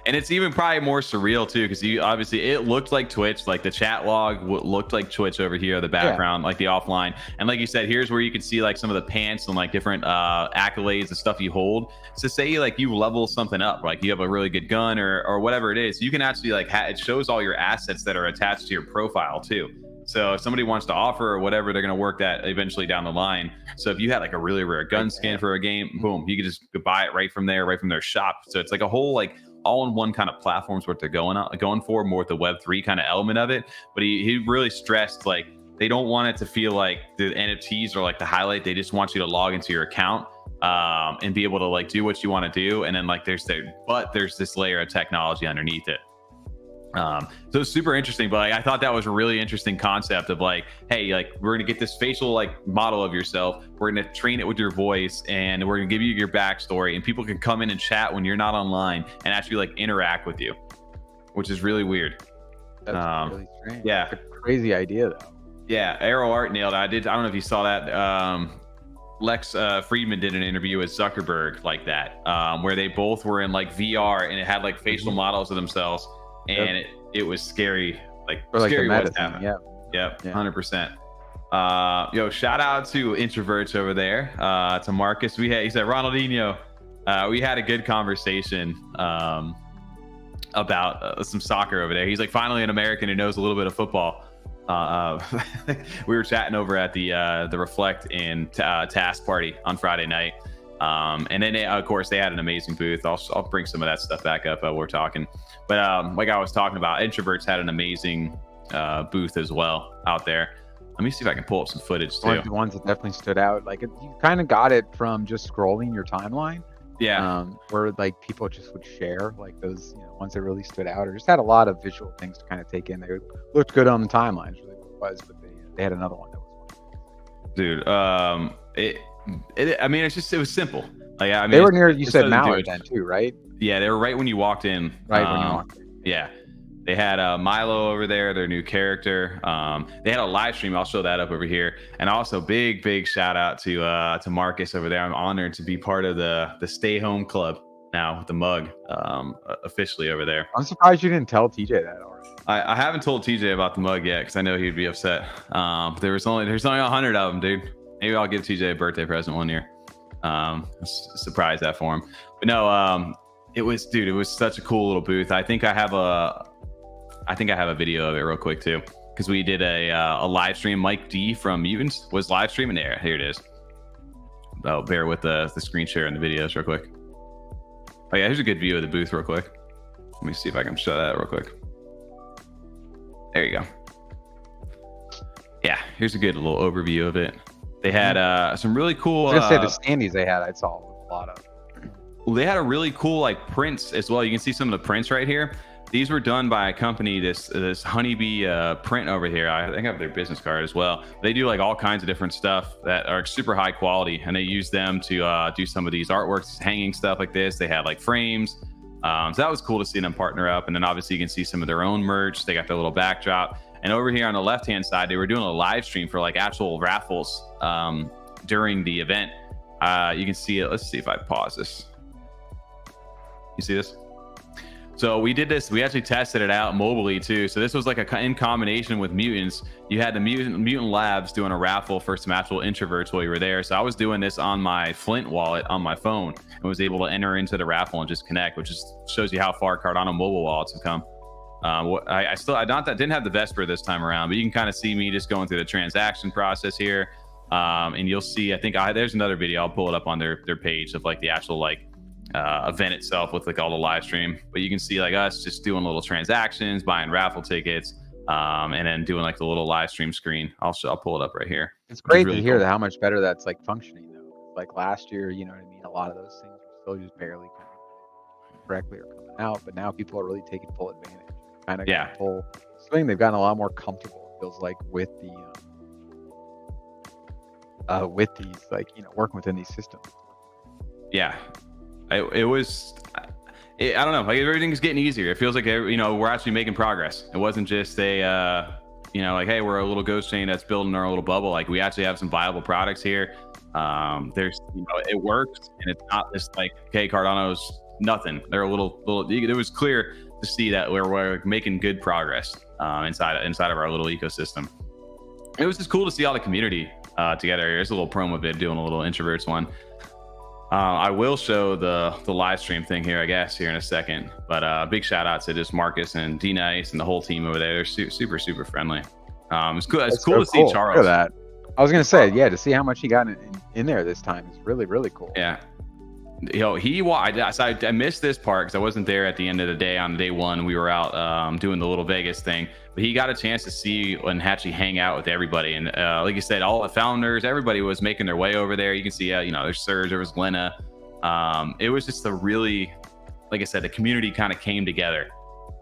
And it's even probably more surreal too, because it looked like Twitch, like the chat log looked like Twitch over here, the background, like the offline. And like you said, here's where you can see like some of the pants and like different accolades and stuff you hold. So say like you level something up, like you have a really good gun or whatever it is, you can actually like it shows all your assets that are attached to your profile too. So if somebody wants to offer or whatever, they're going to work that eventually down the line. So if you had like a really rare gun skin for a game, boom, you could just buy it right from their shop. So it's like a whole like all-in-one kind of platforms what they're going for, more with the Web3 kind of element of it. But he really stressed like they don't want it to feel like the NFTs are like the highlight. They just want you to log into your account and be able to like do what you want to do. And then like there's this layer of technology underneath it. So it's super interesting, but like, I thought that was a really interesting concept of like, hey, like we're gonna get this facial like model of yourself, we're gonna train it with your voice, and we're gonna give you your backstory, and people can come in and chat when you're not online and actually like interact with you, which is really weird. That's really strange. Yeah, it's a crazy idea though. Yeah, Arrow Art nailed it. I don't know if you saw that. Lex Friedman did an interview with Zuckerberg like that, where they both were in like VR and it had like facial models of themselves. And it was scary, like scary what's happening. Yep, 100%. Yo, shout out to Introverts over there, to Marcus. He said Ronaldinho. We had a good conversation about some soccer over there. He's like finally an American who knows a little bit of football. We were chatting over at the Reflect and Task Party on Friday night. And then of course they had an amazing booth. I'll bring some of that stuff back up while we're talking. But like I was talking about, Introverts had an amazing booth as well out there. Let me see if I can pull up some footage too. The ones that definitely stood out, like you kind of got it from just scrolling your timeline. Yeah. Where like people just would share like those ones that really stood out, or just had a lot of visual things to kind of take in. They looked good on the timelines, really what it was, but they had another one that was. Dude, I mean, it was simple. Like, I mean, they were near. You said Mallard then too, right? Yeah, they were right when you walked in. Right when you walked in. Yeah, they had Milo over there, their new character. They had a live stream. I'll show that up over here. And also, big shout out to Marcus over there. I'm honored to be part of the Stay Home Club now with the mug officially over there. I'm surprised you didn't tell TJ that already. I haven't told TJ about the mug yet because I know he'd be upset. There's only 100 of them, dude. Maybe I'll give TJ a birthday present one year. Surprise that for him. But no, it was such a cool little booth. I think I have a video of it real quick too, because we did a live stream. Mike D from Mutants was live streaming there. Here it is. Oh, bear with the screen share and the videos real quick. Oh yeah, here's a good view of the booth real quick. Let me see if I can show that real quick. There you go. Yeah, here's a good little overview of it. They had some really cool. I was gonna say the standees they had, I saw a lot of. Well, they had a really cool like prints as well. You can see some of the prints right here. These were done by a company, this Honeybee print over here. I think I have their business card as well. They do like all kinds of different stuff that are super high quality, and they use them to do some of these artworks, hanging stuff like this. They had like frames. So that was cool to see them partner up. And then obviously you can see some of their own merch. They got their little backdrop. And over here on the left-hand side, they were doing a live stream for like actual raffles during the event. You can see it. Let's see if I pause this. You see this? So we did this. We actually tested it out mobily too. So this was like in combination with Mutants. You had the Mutant Labs doing a raffle for some actual Introverts while you were there. So I was doing this on my Flint wallet on my phone and was able to enter into the raffle and just connect, which just shows you how far Cardano mobile wallets have come. I didn't have the Vesper this time around, but you can kind of see me just going through the transaction process here. And you'll see, I think there's another video. I'll pull it up on their page of like the actual like event itself with like all the live stream. But you can see like us just doing little transactions, buying raffle tickets, and then doing like the little live stream screen. I'll pull it up right here. It's great really to hear cool. how much better that's like functioning though. Like last year, you know what I mean? A lot of those things were still just barely coming correctly or coming out, but now people are really taking full advantage. Kind of full swing. They've gotten a lot more comfortable, it feels like, with the with these, like, you know, working within these systems. Yeah, it was. I don't know. Like everything's getting easier. It feels like, you know, we're actually making progress. It wasn't just a you know, like, hey, we're a little ghost chain that's building our little bubble. Like we actually have some viable products here. There's, you know, it works, and it's not just like, okay, Cardano's nothing. They're a little. It was clear to see that we're making good progress inside of our little ecosystem. It was just cool to see all the community together. Here's a little promo vid doing a little Introverts one. I will show the live stream thing here, I guess, here in a second. But big shout out to just Marcus and D Nice and the whole team over there. They're super friendly. It's cool. It's cool to see Charles. Look at that. I was gonna say, yeah, to see how much he got in there this time is really cool. Yeah. You know, I missed this part because I wasn't there at the end of the day. On day one, we were out doing the little Vegas thing, but he got a chance to see and actually hang out with everybody. And like you said, all the founders, everybody was making their way over there. You can see, you know, there's Serge, there was Glenna. It was just a really, like I said, the community kind of came together.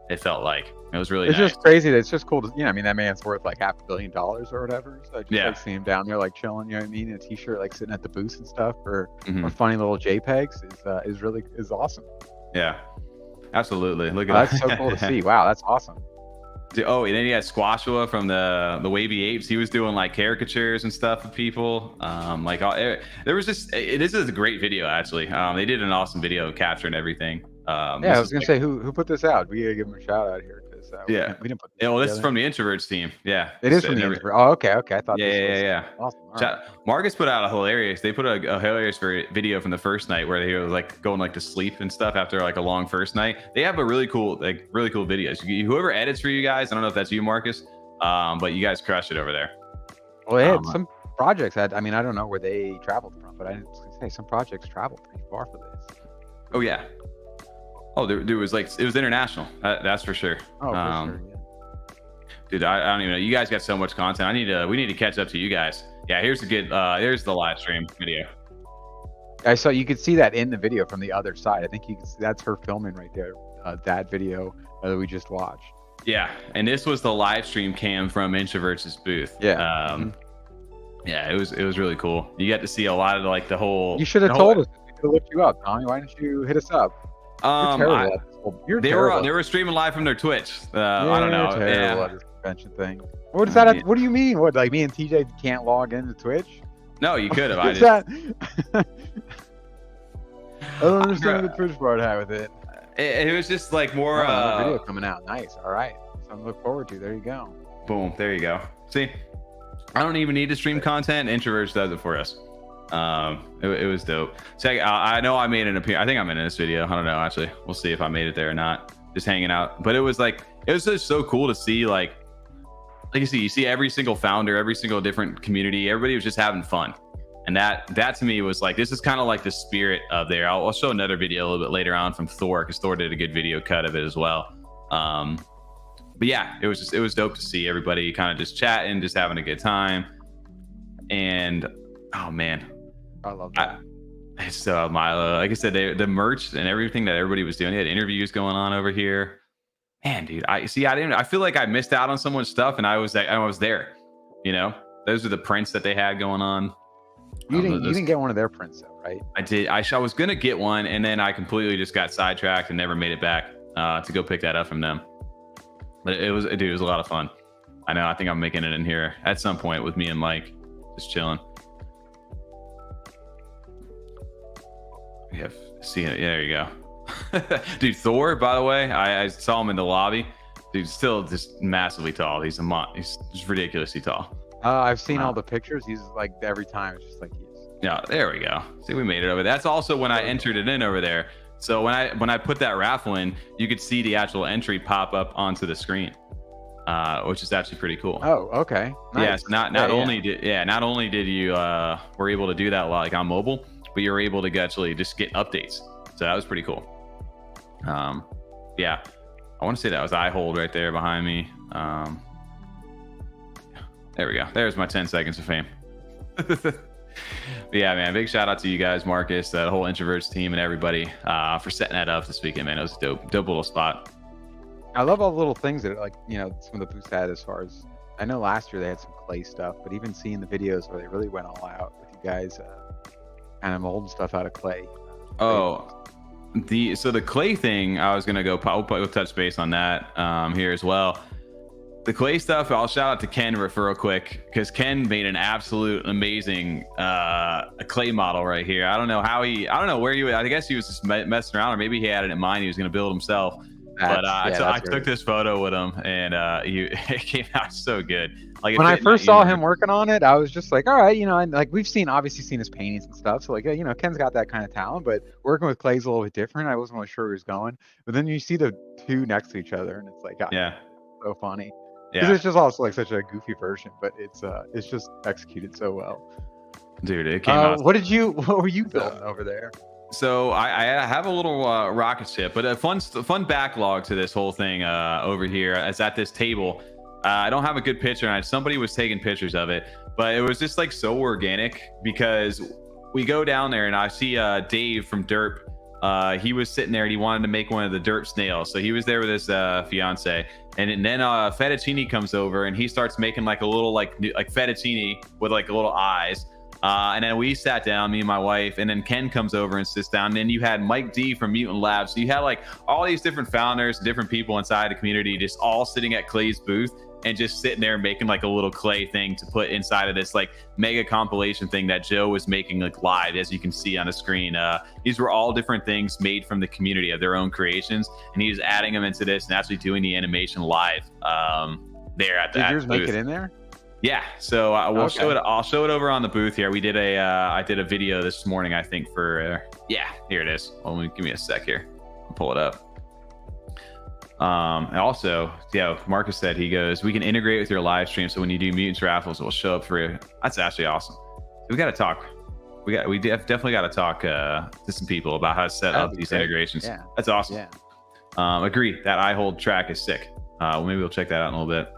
It felt like it was really. It's nice. just crazy. It's just cool to, you know, I mean, that man's worth like $500 million or whatever. So just like seeing him down there, like chilling, you know what I mean, in a t-shirt, like sitting at the booth and stuff, or funny little JPEGs is really awesome. Yeah, absolutely. Look at that's so cool to see. Wow, that's awesome. Oh, and then you had Squashua from the Wavy Apes. He was doing like caricatures and stuff of people. Like there was just, this is a great video actually. They did an awesome video capturing everything. Yeah, I was gonna say, who put this out? We gotta give him a shout out here, because we didn't put this well, this is from the Introverts team. Yeah, it is from the Introverts. Oh, okay. I thought yeah. Awesome. Right. Marcus put out they put a hilarious video from the first night where he was like going like to sleep and stuff after like a long first night. They have a really cool videos. Whoever edits for you guys, I don't know if that's you, Marcus, but you guys crushed it over there. Well, they had some projects I mean, I don't know where they traveled from, but I was gonna say some projects traveled pretty far for this. Oh yeah. Oh, there was like, it was international. That's for sure. Oh, for sure. Yeah. Dude, I don't even know. You guys got so much content. We need to catch up to you guys. Yeah, here's the live stream video. I saw, you could see that in the video from the other side. I think you can see that's her filming right there. That video that we just watched. Yeah, and this was the live stream cam from Introverts' booth. Yeah. Yeah, it was really cool. You got to see a lot of like the whole. You should have told us. We could have looked you up, Tommy. Why didn't you hit us up? You're terrible. They were streaming live from their Twitch. I don't know. At this convention thing. What is that? What do you mean? What, like me and TJ can't log into Twitch? No, you could have. I don't understand the Twitch part had with it. It was just like more video coming out. Nice. All right. Something to look forward to. There you go. Boom. There you go. See, I don't even need to stream content. Introverts does it for us. It was dope. So I know I made an appearance. I think I'm in this video. I don't know, actually. We'll see if I made it there or not. Just hanging out. But it was just so cool to see, like you see every single founder, every single different community. Everybody was just having fun. And that to me was like, this is kind of like the spirit of there. I'll show another video a little bit later on from Thor, because Thor did a good video cut of it as well. But yeah, it was dope to see everybody kind of just chatting, just having a good time. And oh man, I love that. So Milo, like I said, the merch and everything that everybody was doing, they had interviews going on over here. Man, dude, I feel like I missed out on someone's stuff, and I was there. You know, those are the prints that they had going on. You didn't get one of their prints though, right? I did. I was gonna get one, and then I completely just got sidetracked and never made it back to go pick that up from them. But it was a lot of fun. I know. I think I'm making it in here at some point with me and Mike, just chilling. There you go. Dude, Thor, by the way, I saw him in the lobby. Dude, still just massively tall. He's just ridiculously tall. I've seen all the pictures. He's like, every time it's just like he's. Yeah, there we go. See, we made it over. That's also when I entered it in over there. So when I put that raffle in, you could see the actual entry pop up onto the screen, which is actually pretty cool. Oh, okay. Nice. Yes, not only did you were able to do that like on mobile, but you were able to actually just get updates. So that was pretty cool. Yeah, I want to say that was iHOLD right there behind me. There we go. There's my 10 seconds of fame. Yeah, man, big shout out to you guys, Marcus, the whole Introverts team, and everybody for setting that up this weekend, man. It was a dope little spot. I love all the little things that, like, you know, some of the booths had. As far as I know, last year they had some clay stuff, but even seeing the videos where they really went all out with you guys, kind of molding stuff out of clay. Oh, the clay thing, I was gonna go touch base on that here as well. The clay stuff, I'll shout out to Ken for real quick, because Ken made an absolute amazing a clay model right here. I don't know where I guess he was just messing around, or maybe he had it in mind he was going to build himself. I took this photo with him, and it came out so good. Like, when I first saw him working on it, I was just like, all right, you know, and like we've obviously seen his paintings and stuff, so like, you know, Ken's got that kind of talent, but working with clay's a little bit different. I wasn't really sure where he was going, but then you see the two next to each other, and it's like, yeah, so funny. Because it's just also like such a goofy version, but it's just executed so well. Dude, it came out. What were you building over there? So I have a little rocket ship, but a fun backlog to this whole thing over here. It's at this table. I don't have a good picture, and somebody was taking pictures of it, but it was just like so organic, because we go down there and I see Dave from Derp. He was sitting there and he wanted to make one of the Derp snails, so he was there with his fiance, and then Fettuccine comes over and he starts making like a little like fettuccine with like little eyes, and then we sat down, me and my wife, and then Ken comes over and sits down, and then you had Mike D from Mutant Labs, so you had like all these different founders, different people inside the community, just all sitting at Clay's booth and just sitting there making like a little clay thing to put inside of this like mega compilation thing that Joe was making like live, as you can see on the screen. These were all different things made from the community of their own creations, and he's adding them into this and actually doing the animation live there at that. Did yours make it in there? Yeah, so we'll show it. I'll show it over on the booth here. We did I did a video this morning, I think, for yeah, here it is. Well, give me a sec here. I'll pull it up. And also, yeah, Marcus said, he goes, we can integrate with your live stream, so when you do Mutants raffles, it will show up for you. That's actually awesome. We got to talk. We definitely got to talk to some people about how to set up these integrations. Yeah. That's awesome. Yeah. Agree. That iHOLD track is sick. Maybe we'll check that out in a little bit.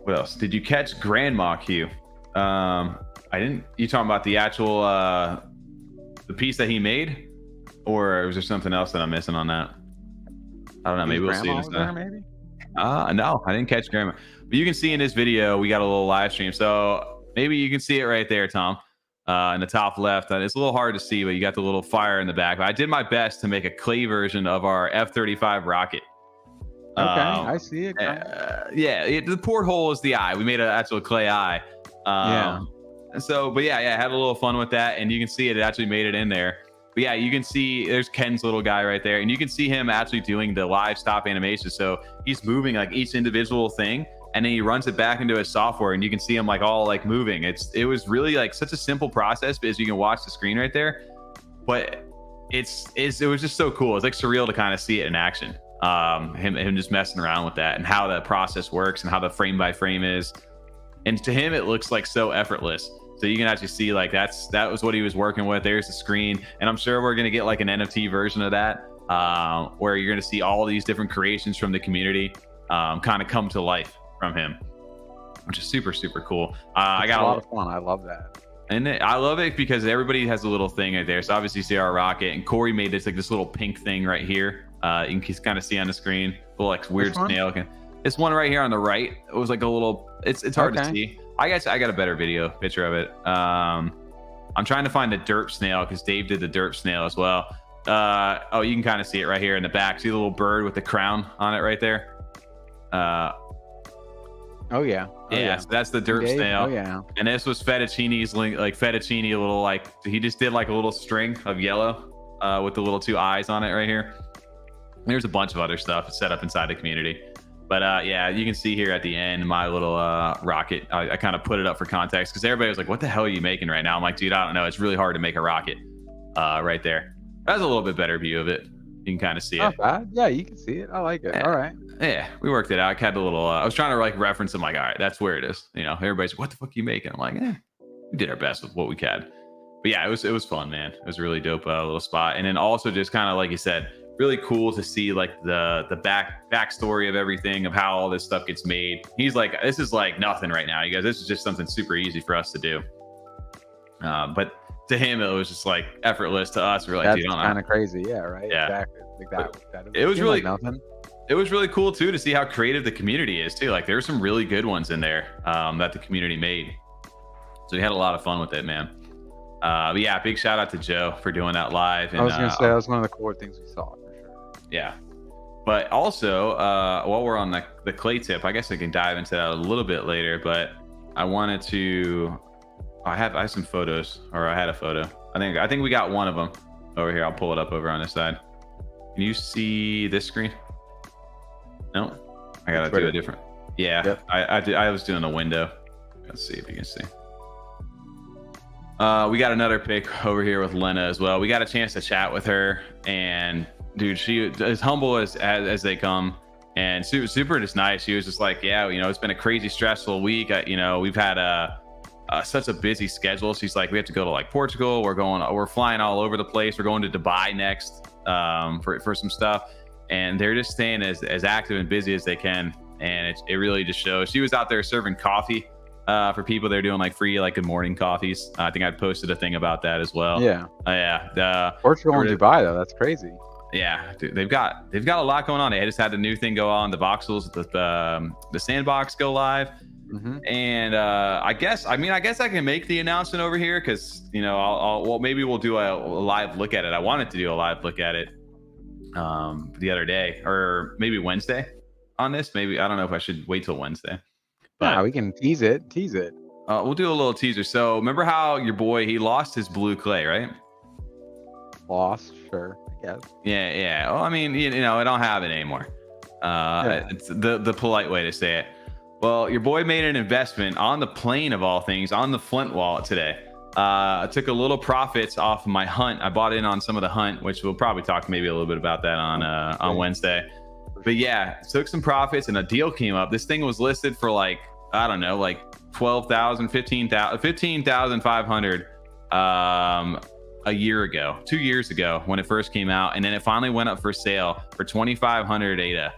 What else? Did you catch Grandma Q? I didn't. You talking about the actual the piece that he made? Or was there something else that I'm missing on that? I don't know. Maybe we'll see this time. Maybe? No, I didn't catch Grandma. But you can see in this video, we got a little live stream. So maybe you can see it right there, Tom, in the top left. It's a little hard to see, but you got the little fire in the back. But I did my best to make a clay version of our F35 rocket. Okay, I see it. Yeah, the porthole is the eye. We made an actual clay eye. So, but yeah, I had a little fun with that. And you can see it actually made it in there. But yeah, you can see there's Ken's little guy right there, and you can see him actually doing the live stop animation. So he's moving like each individual thing, and then he runs it back into his software, and you can see him like all like moving. It was really like such a simple process, but as you can watch the screen right there, but it was just so cool. It's like surreal to kind of see it in action. Him just messing around with that and how that process works and how the frame by frame is, and to him it looks like so effortless. So you can actually see like that was what he was working with. There's the screen, and I'm sure we're gonna get like an NFT version of that, where you're gonna see all these different creations from the community kind of come to life from him, which is super cool. I got a lot of fun. I love that, and I love it because everybody has a little thing right there. So obviously you see our rocket, and Corey made this little pink thing right here. You can kind of see on the screen, little like weird snail. This one right here on the right, it was like a little. It's hard to see. I guess I got a better picture of it. I'm trying to find the Derp snail because Dave did the Derp snail as well. Oh, you can kind of see it right here in the back. See the little bird with the crown on it right there? Oh yeah. So that's the Derp snail. Oh yeah. And this was Fettuccine's like Fettuccine, a little like he just did like a little string of yellow with the little two eyes on it right here. There's a bunch of other stuff set up inside the community. But yeah, you can see here at the end, my little rocket. I kind of put it up for context because everybody was like, what the hell are you making right now? I'm like, dude, I don't know. It's really hard to make a rocket. right there. That's a little bit better view of it. You can kind of see Not it. bad. Yeah, you can see it. I like it. Yeah. All right. Yeah, we worked it out. I had a little. I was trying to like reference. I'm like, all right, that's where it is. You know, everybody's like, what the fuck are you making? I'm like, we did our best with what we had. But yeah, it was fun, man. It was a really dope little spot. And then also just kind of like you said, really cool to see like the backstory of everything, of how all this stuff gets made. He's like, this is like nothing right now, you guys. This is just something super easy for us to do. But to him, it was just like effortless. To us, we're like, that's dude, kind of crazy. Yeah, right. Yeah. Exactly. Like that. It was really like nothing. It was really cool too to see how creative the community is too. Like there's some really good ones in there that the community made. So we had a lot of fun with it, man. But yeah, big shout out to Joe for doing that live. And, I was gonna say that was one of the cooler things we saw for sure. Yeah. But also, while we're on the clay tip, I guess I can dive into that a little bit later. But I wanted to. I have some photos, or I had a photo. I think we got one of them over here. I'll pull it up over on this side. Can you see this screen? No, I gotta do a different. Yeah, yep. I was doing a window. Let's see if you can see. We got another pic over here with Lena as well. We got a chance to chat with her, and dude, she as humble as they come, and super just nice. She was just like, yeah, you know, it's been a crazy stressful week. You know, we've had such a busy schedule. She's like, we have to go to like Portugal. We're flying all over the place. We're going to Dubai next for some stuff. And they're just staying as active and busy as they can. And it really just shows. She was out there serving coffee for people. They're doing like free, like good morning coffees. I think I posted a thing about that as well. Yeah. Yeah. Portugal and Dubai though. That's crazy. Yeah, dude, they've got a lot going on. They just had a new thing go on. The voxels, the sandbox go live. Mm-hmm. And I guess I can make the announcement over here because, you know, maybe we'll do a live look at it. I wanted to do a live look at it the other day, or maybe Wednesday on this. Maybe I don't know if I should wait till Wednesday. But we can tease it. We'll do a little teaser. So remember how your boy, he lost his blue clay, right? Lost, sure, I guess. Yeah. Well, I mean, you know, I don't have it anymore. It's the polite way to say it. Well, your boy made an investment on the plane of all things, on the Flint wallet today. I took a little profits off of my hunt. I bought in on some of the hunt, which we'll probably talk maybe a little bit about that on Wednesday. But yeah, took some profits and a deal came up. This thing was listed for like, I don't know, like 12,000, 15,500 a year ago, 2 years ago when it first came out. And then it finally went up for sale for 2,500 ADA.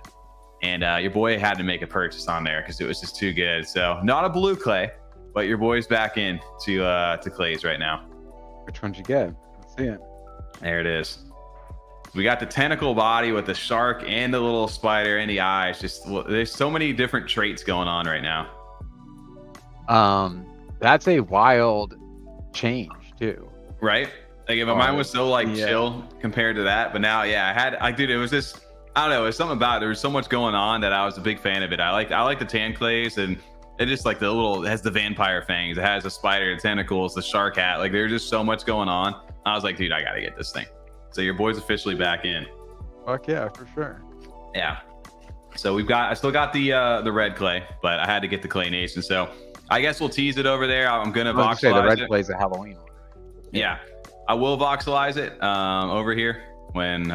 And your boy had to make a purchase on there because it was just too good. So not a blue clay, but your boy's back in to clays right now. Which one'd you get? Let's see it. There it is. We got the tentacle body with the shark and the little spider and the eyes. Just there's so many different traits going on right now. That's a wild change too. Right? Like mine was so like chill compared to that, but now dude, it was just, I don't know, there's something about it. There was so much going on that I was a big fan of it. I like the tan clays, and it just like it has the vampire fangs, it has the spider, the tentacles, the shark hat. Like there's just so much going on. I was like, dude, I gotta get this thing. So your boy's officially back in. Fuck yeah, for sure. Yeah. So I still got the red clay, but I had to get the Clay Nation. So I guess we'll tease it over there. I'm gonna voxelize the red clay's a Halloween one. Yeah, I will voxelize it over here when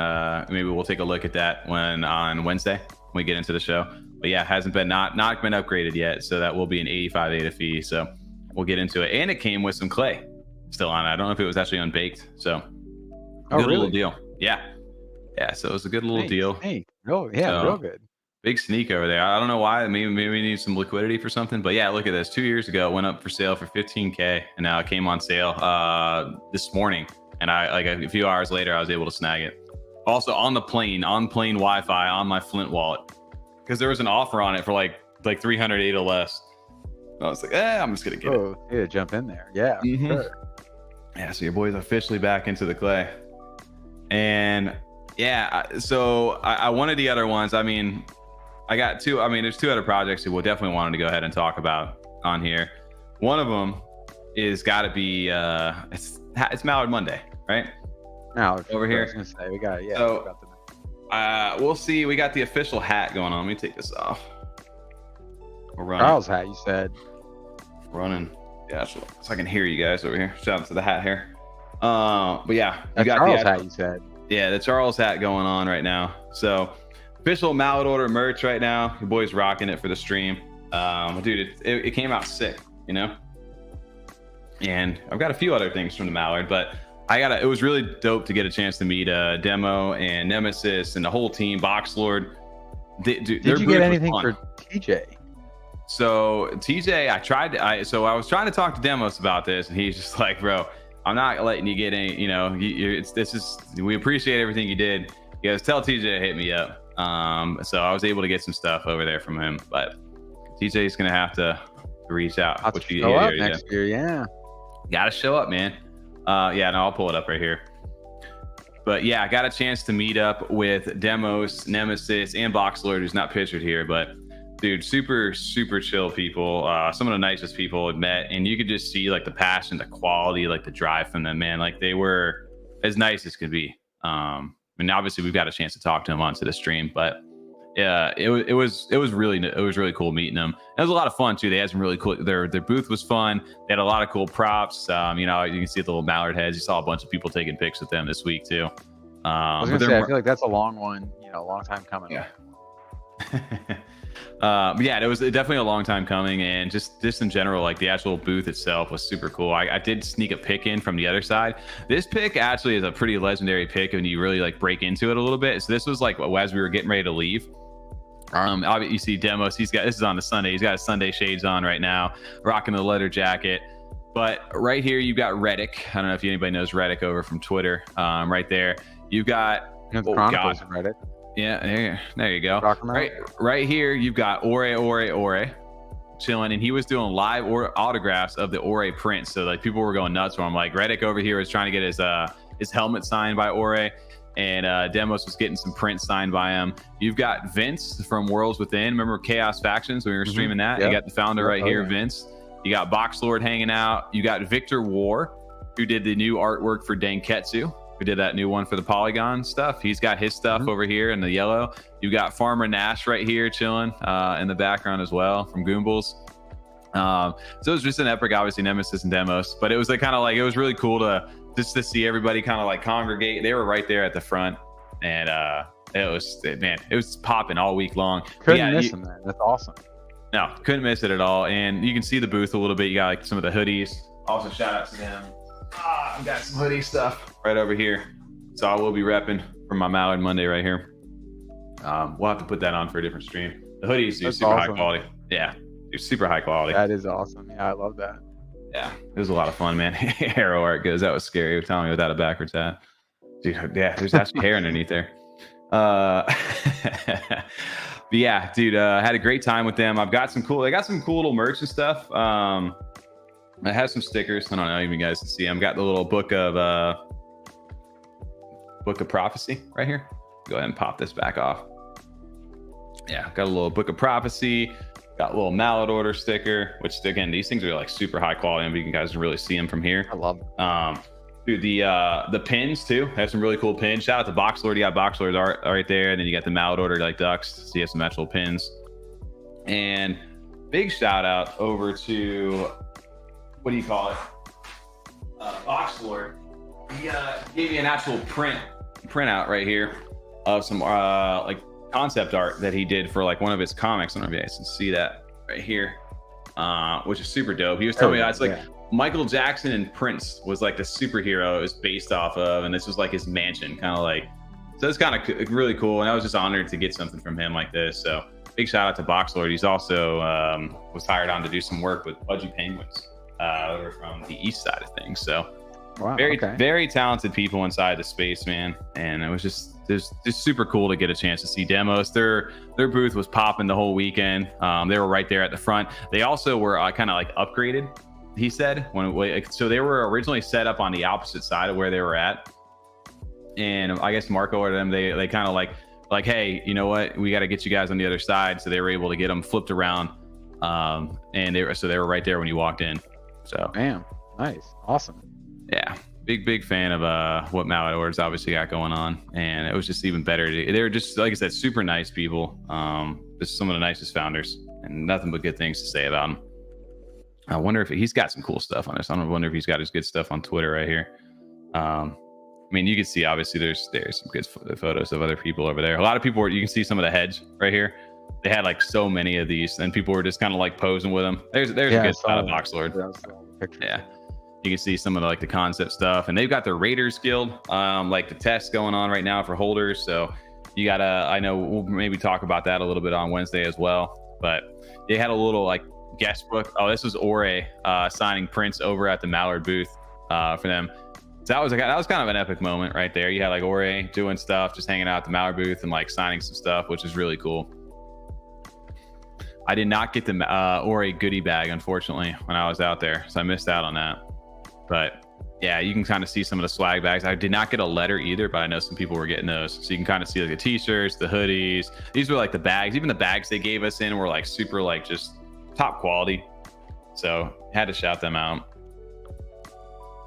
maybe we'll take a look at that on Wednesday when we get into the show. But yeah, hasn't been not been upgraded yet, so that will be an 85 ADA fee. So we'll get into it, and it came with some clay still on it. I don't know if it was actually unbaked. So good little deal. Yeah. So it was a good little deal. Hey, real good. Big sneak over there. I don't know why. Maybe we need some liquidity for something. But yeah, look at this. 2 years ago, it went up for sale for 15K, and now it came on sale this morning. And I like a few hours later, I was able to snag it. Also on plane Wi-Fi on my Flint wallet, because there was an offer on it for like 300 ADA less. I was like, I'm just gonna get it. Yeah, jump in there. Yeah, sure. Yeah. So your boy's officially back into the clay, and yeah. So I wanted the other ones. I mean, I got two. I mean, there's two other projects that we'll definitely wanted to go ahead and talk about on here. One of them is got to be it's Mallard Monday, right? Mallard over here. I was gonna say we got So we'll see. We got the official hat going on. Let me take this off. We're running. Carl's hat, you said. Running. Yeah, so I can hear you guys over here. Shout out to the hat here. But yeah, That's Charles hat, you said. Yeah, the Charles hat going on right now. So official Mallard order merch right now. Your boy's rocking it for the stream. Dude, it came out sick, you know. And I've got a few other things from the Mallard, but it was really dope to get a chance to meet Demo and Nemesis and the whole team, Boxlord. Did you get anything for TJ? So TJ, I was trying to talk to Demos about this, and he's just like, bro, I'm not letting you get any, you know, we appreciate everything you did. You guys tell TJ to hit me up. So I was able to get some stuff over there from him, but TJ's gonna have to reach out. I'll show up next year, yeah. Gotta show up, man. Yeah, no, I'll pull it up right here. But yeah, I got a chance to meet up with Demos, Nemesis, and Boxlord, who's not pictured here, but dude, super, super chill people. Some of the nicest people I've met, and you could just see like the passion, the quality, like the drive from them, man. Like they were as nice as could be. And obviously we've got a chance to talk to them onto the stream, but yeah, it was really cool meeting them. It was a lot of fun too. They had some really cool. Their booth was fun. They had a lot of cool props. You know, you can see the little Mallard heads. You saw a bunch of people taking pics with them this week too. I was gonna say, I feel like that's a long one. You know, a long time coming. Yeah. But yeah, it was definitely a long time coming, and just in general, like the actual booth itself was super cool. I did sneak a pick in from the other side. This pick actually is a pretty legendary pick when you really like break into it a little bit. So this was like as we were getting ready to leave. You see Demos. This is on the Sunday. He's got his Sunday shades on right now, rocking the leather jacket. But right here, you've got Reddick. I don't know if anybody knows Reddick over from Twitter. Right there, you've got Chronicles of Reddick. Yeah, there you go. Right here, you've got Ore chilling, and he was doing live autographs of the Ore print. So like people were going nuts for him. Like Reddick over here was trying to get his helmet signed by Ore, and Demos was getting some prints signed by him. You've got Vince from Worlds Within. Remember Chaos Factions when we were streaming that? Yep. You got the founder right here, Vince. You got Boxlord hanging out. You got Victor War, who did the new artwork for Denketsu. We did that new one for the Polygon stuff. He's got his stuff over here in the yellow. You got Farmer Nash right here chilling in the background as well from Goombles. So it was just an epic, obviously Nemesis and Demos, but it was like kind of like, it was really cool to see everybody kind of like congregate. They were right there at the front, and it was popping all week long. Couldn't miss them, man. That's awesome. No, couldn't miss it at all. And you can see the booth a little bit. You got like some of the hoodies. Also shout out to them. I've got some hoodie stuff right over here. So I will be repping for my Mallard Monday right here. We'll have to put that on for a different stream. The hoodies are super high quality. Yeah, they're super high quality. That is awesome. Yeah, I love that. Yeah, it was a lot of fun, man. Arrow art goes. That was scary. You're telling me without a backwards hat. Dude, yeah, there's actually hair underneath there. But yeah, dude, had a great time with them. They got some cool little merch and stuff. I have some stickers. I don't know if you guys can see them. Got the little book of prophecy right here. Go ahead and pop this back off. Yeah, got a little book of prophecy. Got a little Mallard order sticker, which again, these things are like super high quality, and you guys can really see them from here. I love them. Dude, the pins too. Have some really cool pins. Shout out to Boxlord. You got Boxlord's art right there, and then you got the Mallard order like ducks. So you have some actual pins. And big shout out over to, what do you call it? Boxlord. He gave me an actual printout right here of some like concept art that he did for like one of his comics. I don't know if you guys can see that right here, which is super dope. He was telling me it's like Michael Jackson and Prince was like the superhero it was based off of, and this was like his mansion, kind of like. So it's kind of really cool, and I was just honored to get something from him like this. So big shout out to Boxlord. He's also was hired on to do some work with Pudgy Penguins over from the east side of things. So wow, very talented people inside the space, man. And it was just super cool to get a chance to see Demos. Their booth was popping the whole weekend. They were right there at the front. They also were kind of like upgraded, he said. So they were originally set up on the opposite side of where they were at. And I guess Marco or them, they kind of like, hey, you know what? We got to get you guys on the other side. So they were able to get them flipped around. And they were right there when you walked in. So damn, nice, awesome. Yeah, big fan of what Mallard Orders obviously got going on, and it was just even better. They were just, like I said, super nice people. Just some of the nicest founders, and nothing but good things to say about them. I wonder if he's got some cool stuff on this. I wonder if he's got his good stuff on Twitter right here. I mean, you can see obviously there's some good photos of other people over there. A lot of people you can see some of the heads right here. They had like so many of these, and people were just kind of like posing with them. There's a good spot of Boxlord. Yeah, you can see some of the concept stuff, and they've got their Raiders Guild, like the test going on right now for holders. So you gotta, I know we'll maybe talk about that a little bit on Wednesday as well. But they had a little like guest book. Oh, this was Ore signing prints over at the Mallard booth for them. So that was kind of an epic moment right there. You had like Ore doing stuff, just hanging out at the Mallard booth and like signing some stuff, which is really cool. I did not get the Ore goodie bag, unfortunately, when I was out there, so I missed out on that. But yeah, you can kind of see some of the swag bags. I did not get a letter either, but I know some people were getting those. So you can kind of see like the t-shirts, the hoodies. These were like the bags. Even the bags they gave us in were like super like just top quality. So had to shout them out.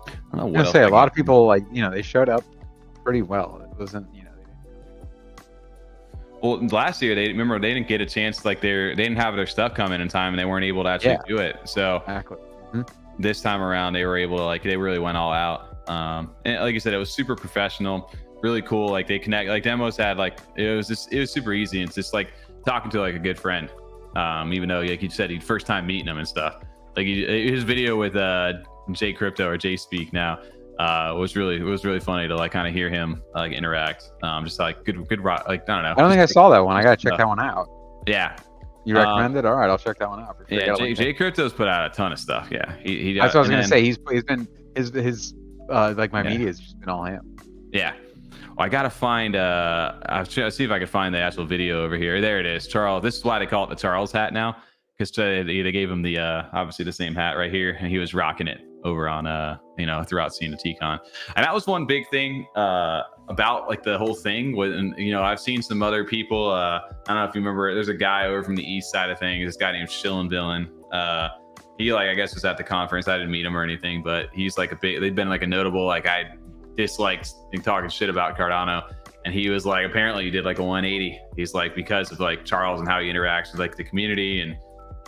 I don't know what else a lot of people like, they showed up pretty well. It wasn't, Well, last year they didn't get a chance. Like they didn't have their stuff come in time, and they weren't able to actually do it. So exactly. This time around, they were able to they really went all out. And like I said, it was super professional, really cool. Like they connect, like demos had it was super easy. It's just like talking to like a good friend. Even though like you said, he first time meeting him and stuff. Like his video with J Crypto or J Speak now. It was really funny to like kind of hear him like interact. Just like good like I don't know. I don't think I saw that one. I gotta check that one out. Yeah. You recommend it? All right, I'll check that one out. For sure. Yeah, J Crypto's put out a ton of stuff. Yeah, he that's what I was gonna say. He's been his like my media has just been all him. Yeah. Well, I gotta find I'll see if I can find the actual video over here. There it is, Charles. This is why they call it the Charles hat now, because they gave him the obviously the same hat right here, and he was rocking it over on throughout CNFT.Con. And that was one big thing about like the whole thing with, and I've seen some other people, I don't know if you remember, there's a guy over from the east side of things, this guy named Shillin Villain. He I guess was at the conference. I didn't meet him or anything, but he's like they've been like a notable, like I disliked talking shit about Cardano, and he was like, apparently he did like a 180. He's like, because of like Charles and how he interacts with like the community, and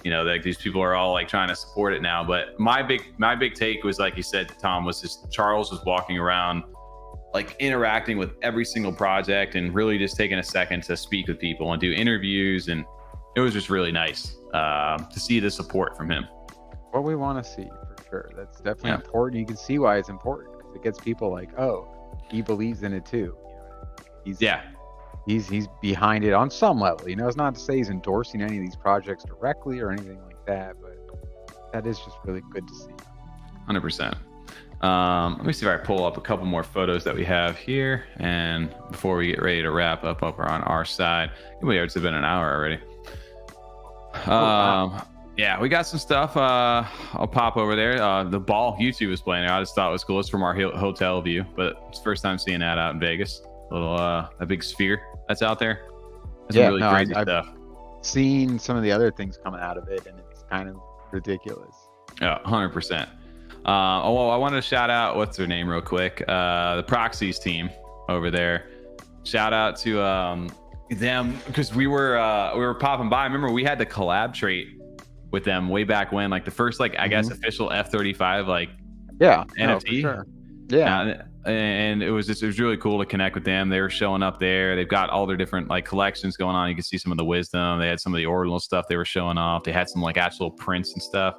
like these people are all like trying to support it now. But my big take was, like you said, Tom, was just Charles was walking around like interacting with every single project and really just taking a second to speak with people and do interviews, and it was just really nice to see the support from him. What we want to see, for sure. That's definitely important. You can see why it's important, because it gets people like, oh, he believes in it too. He's behind it on some level. It's not to say he's endorsing any of these projects directly or anything like that, but that is just really good to see. 100%. Let me see if I pull up a couple more photos that we have here, and before we get ready to wrap up on our side. It's been an hour already. Yeah, we got some stuff. I'll pop over there. The ball YouTube was playing there. I just thought it was cool. It's from our hotel view, but it's the first time seeing that out in Vegas. A big sphere that's out there. That's really crazy stuff. I've seen some of the other things coming out of it, and it's kind of ridiculous. Yeah, 100%. Well, I wanted to shout out, what's their name real quick? The Proxies team over there. Shout out to them, because we were popping by. I remember we had the collab trait with them way back when, like the first I guess official F35 NFT. For sure. Yeah. And it was really cool to connect with them. They were showing up there. They've got all their different collections going on. You can see some of the wisdom. They had some of the ordinal stuff they were showing off. They had some actual prints and stuff.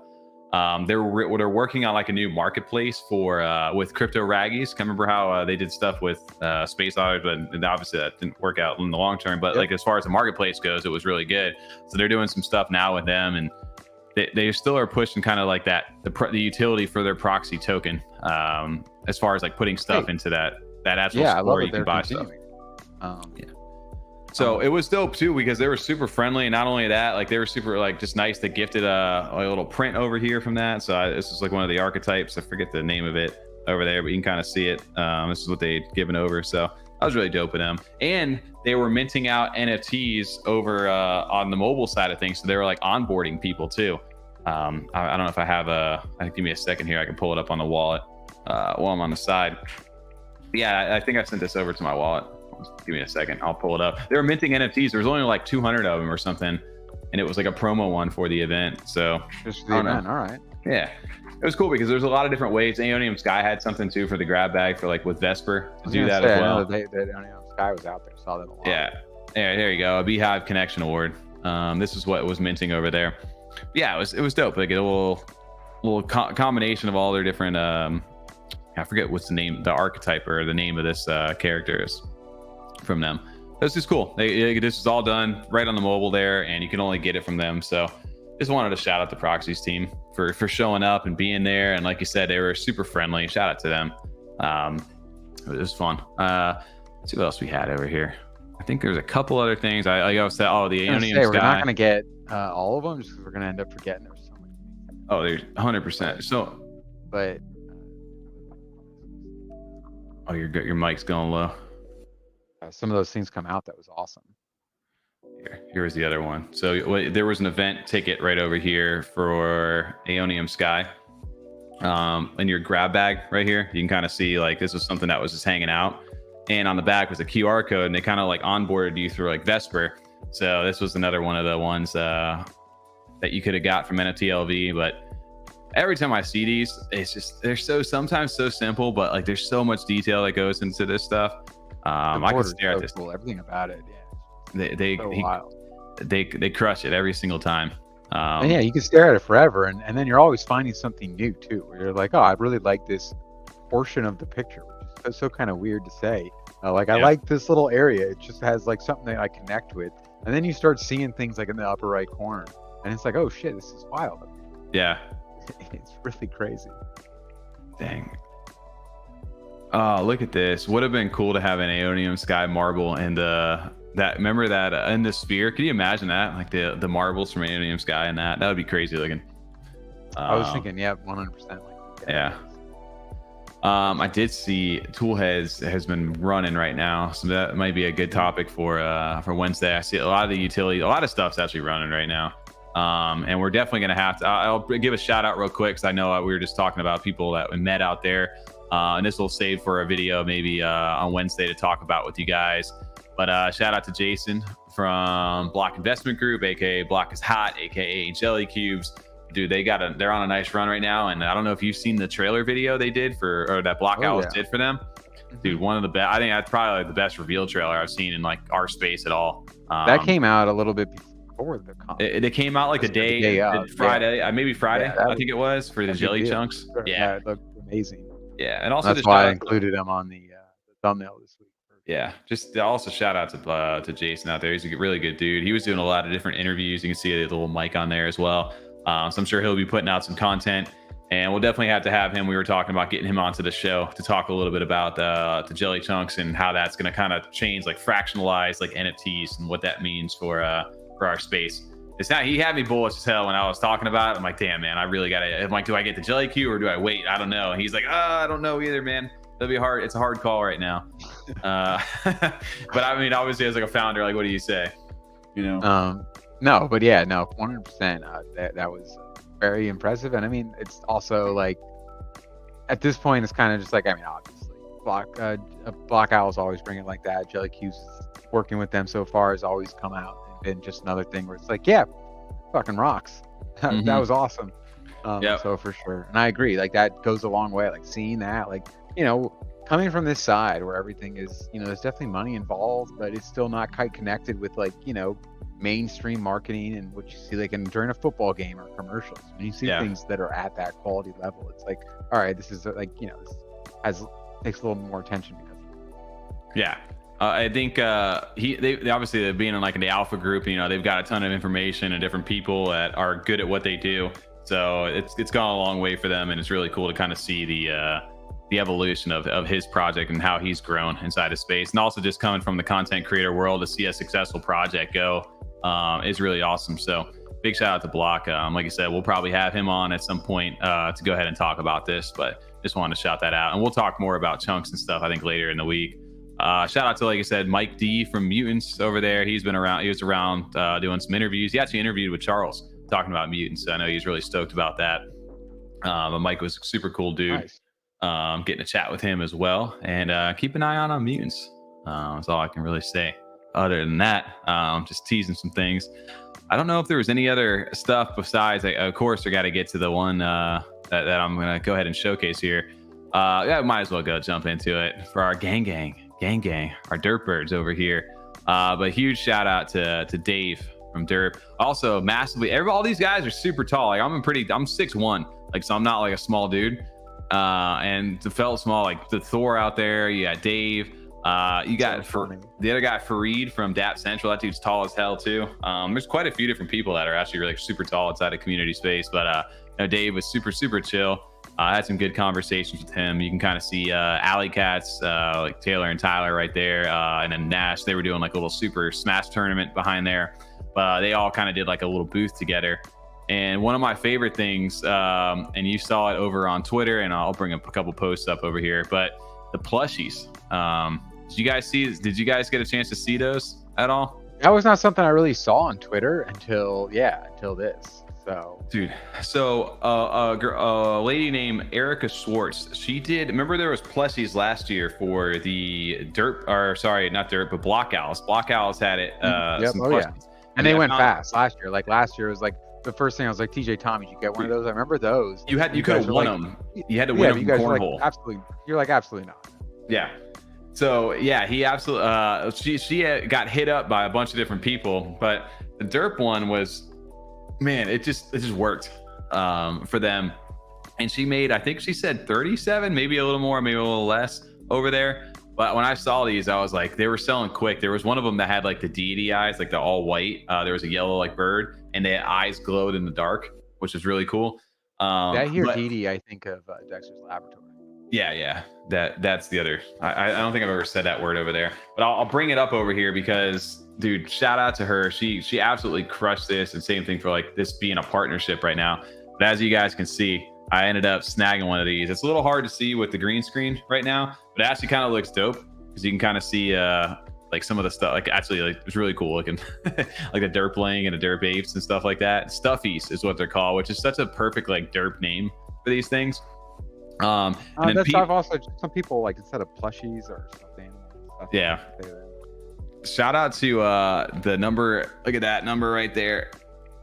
They're working on a new marketplace for with crypto raggies. Can remember how they did stuff with space otters, but obviously that didn't work out in the long term. But as far as the marketplace goes, it was really good. So they're doing some stuff now with them, and they still are pushing kind of the utility for their proxy token. As far as putting stuff into that actual store, you can buy stuff. So it was dope too, because they were super friendly, and not only that, they were super just nice. They gifted a little print over here from that. So this is one of the archetypes. I forget the name of it over there, but you can kind of see it. This is what they'd given over. So that was really dope of them. And they were minting out NFTs over on the mobile side of things. So they were onboarding people too. I don't know if I have give me a second here. I can pull it up on the wallet while I'm on the side. Yeah, I think I sent this over to my wallet. Give me a second. I'll pull it up. They were minting NFTs. There was only 200 of them or something, and it was a promo one for the event. So just the event. All right. Yeah, it was cool because there's a lot of different ways. Aeonium Sky had something too for the grab bag for like with Vesper to do that as well. Sky was out there, saw that a lot. Yeah, there you go. A Beehive Connection Award. This is what was minting over there. Yeah, it was dope. Like a little combination of all their different. I forget what's the name, the archetype or the name of this character is from them. This is cool. This is all done right on the mobile there, and you can only get it from them. So just wanted to shout out the Proxies team for showing up and being there. And like you said, they were super friendly. Shout out to them. It was fun. Let's see what else we had over here. I think there's a couple other things. I said, oh, the Aeonium Sky. We're not going to get all of them just because we're going to end up forgetting there's so many things. Oh, there's 100%. So, but oh, your mic's going low. Some of those things come out. That was awesome. Here was the other one. So there was an event ticket right over here for Aeonium Sky. In your grab bag right here, you can kind of see like this was something that was just hanging out. And on the back was a QR code, and they kind of like onboarded you through like Vesper. So this was another one of the ones that you could have got from NFTxLV. But every time I see these, it's just they're sometimes so simple, but like there's so much detail that goes into this stuff. I could stare at this. Cool. Everything about it, yeah. They crush it every single time. And yeah, you can stare at it forever, and then you're always finding something new too. Where you're like, oh, I really like this portion of the picture, which is so kind of weird to say. I like this little area. It just has like something that I connect with, and then you start seeing things like in the upper right corner, and it's like, oh shit, this is wild. Yeah, it's really crazy. Dang. Oh, look at this. Would have been cool to have an Aeonium Sky marble and remember that in the sphere. Can you imagine that? Like the marbles from Aeonium Sky and that would be crazy looking. I was thinking, yeah, 100%. Yeah. I did see Tool has been running right now, so that might be a good topic for Wednesday. I see a lot of the utility, a lot of stuff's actually running right now. And we're definitely going to have to, I'll give a shout out real quick because I know we were just talking about people that we met out there. And this will save for a video maybe on Wednesday to talk about with you guys. But shout out to Jason from Block Investment Group, aka Block is Hot, aka Jellycubes. Dude, they're on a nice run right now. And I don't know if you've seen the trailer video they did or that Block Owls did for them. Dude, one of the best. I think that's probably like the best reveal trailer I've seen in like our space at all. That came out a little bit before the con. It came out like a day Friday, maybe Friday. I think it was for the Jelly Chunks. Yeah, it looked amazing. Yeah, and also that's why I included him on the thumbnail this week. Yeah, just also shout out to Jason out there. He's a really good dude. He was doing a lot of different interviews. You can see a little mic on there as well. So I'm sure he'll be putting out some content, and we'll definitely have to have him. We were talking about getting him onto the show to talk a little bit about the Jelly Chunks and how that's going to kind of change, like fractionalize like NFTs and what that means for our space. It's not, he had me bullish as hell when I was talking about it. I'm like, damn, man, I really got to, I'm like, do I get the Jellycube or do I wait? I don't know. And he's like, I don't know either, man. It'll be hard. It's a hard call right now. But I mean, obviously as like a founder, like, what do you say? You know? No, but yeah, no, 100%. That was very impressive. And I mean, it's also like, at this point, it's kind of just like, I mean, obviously Block Owls always bring it like that. Jellycubes working with them so far has always come out and been just another thing where it's like, yeah, fucking rocks. That was awesome. So for sure. And I agree, like that goes a long way. Like seeing that, like, you know, coming from this side where everything is, you know, there's definitely money involved, but it's still not quite connected with like, you know, mainstream marketing and what you see like during a football game or commercials. When you see things that are at that quality level, it's like, all right, this is like, you know, this takes a little more attention because of it. Yeah. I think they obviously being in like in the alpha group, you know, they've got a ton of information and different people that are good at what they do. So it's gone a long way for them, and it's really cool to kind of see the evolution of his project and how he's grown inside of space, and also just coming from the content creator world to see a successful project go is really awesome. So big shout out to Block. Like I said, we'll probably have him on at some point to go ahead and talk about this, but just wanted to shout that out, and we'll talk more about chunks and stuff I think later in the week. Shout out to, like I said, Mike D from Mutants over there. He was around doing some interviews. He actually interviewed with Charles talking about Mutants. So I know he's really stoked about that. But Mike was a super cool dude. Nice. Getting to chat with him as well, and keep an eye on Mutants. That's all I can really say. Other than that, just teasing some things. I don't know if there was any other stuff besides, of course, I got to get to the one that I'm going to go ahead and showcase here. Yeah, might as well go jump into it for our gang, our Derp birds over here. But huge shout out to Dave from Derp. Also, massively, all these guys are super tall. Like I'm 6'1", like so I'm not like a small dude. And the felt small, like the Thor out there. You got Dave. You got the other guy, Fareed from Dap Central. That dude's tall as hell too. There's quite a few different people that are actually really super tall inside of community space. But you know, Dave was super chill. I had some good conversations with him. You can kind of see Alley Cats, like Taylor and Tyler right there, and then Nash. They were doing like a little Super Smash tournament behind there. They all kind of did like a little booth together. And one of my favorite things, and you saw it over on Twitter, and I'll bring up a couple posts up over here, but the Plushies. Did you guys get a chance to see those at all? That was not something I really saw on Twitter until this. So, dude, a lady named Erica Schwartz, she did. Remember, there was Plushies last year for the Derp, or sorry, not Derp, but Block Owls. Block Owls had it. Yep. And they went fast last year. Like last year, it was like the first thing I was like, TJ Tommy, did you get one of those? I remember those. You could have won them. You had to win them. You guys were like, absolutely. You're like, absolutely not. Yeah. So yeah, he absolutely. She got hit up by a bunch of different people, but the Derp one was, man, it just worked for them. And she made, I think she said 37, maybe a little more, maybe a little less over there. But when I saw these, I was like, they were selling quick. There was one of them that had like the deity eyes, like the all white. There was a yellow like bird, and the eyes glowed in the dark, which is really cool. I hear deity, I think of Dexter's Laboratory. Yeah. That's the other. I don't think I've ever said that word over there, but I'll bring it up over here because, dude, shout out to her. She absolutely crushed this, and same thing for like this being a partnership right now. But as you guys can see, I ended up snagging one of these. It's a little hard to see with the green screen right now, but it actually kind of looks dope because you can kind of see like some of the stuff. Like actually, like it's really cool looking, like the Derpling and the Derp apes and stuff like that. Stuffys is what they're called, which is such a perfect like Derp name for these things. And then I've also some people like instead of plushies or something. Yeah. Shout out to the number. Look at that number right there.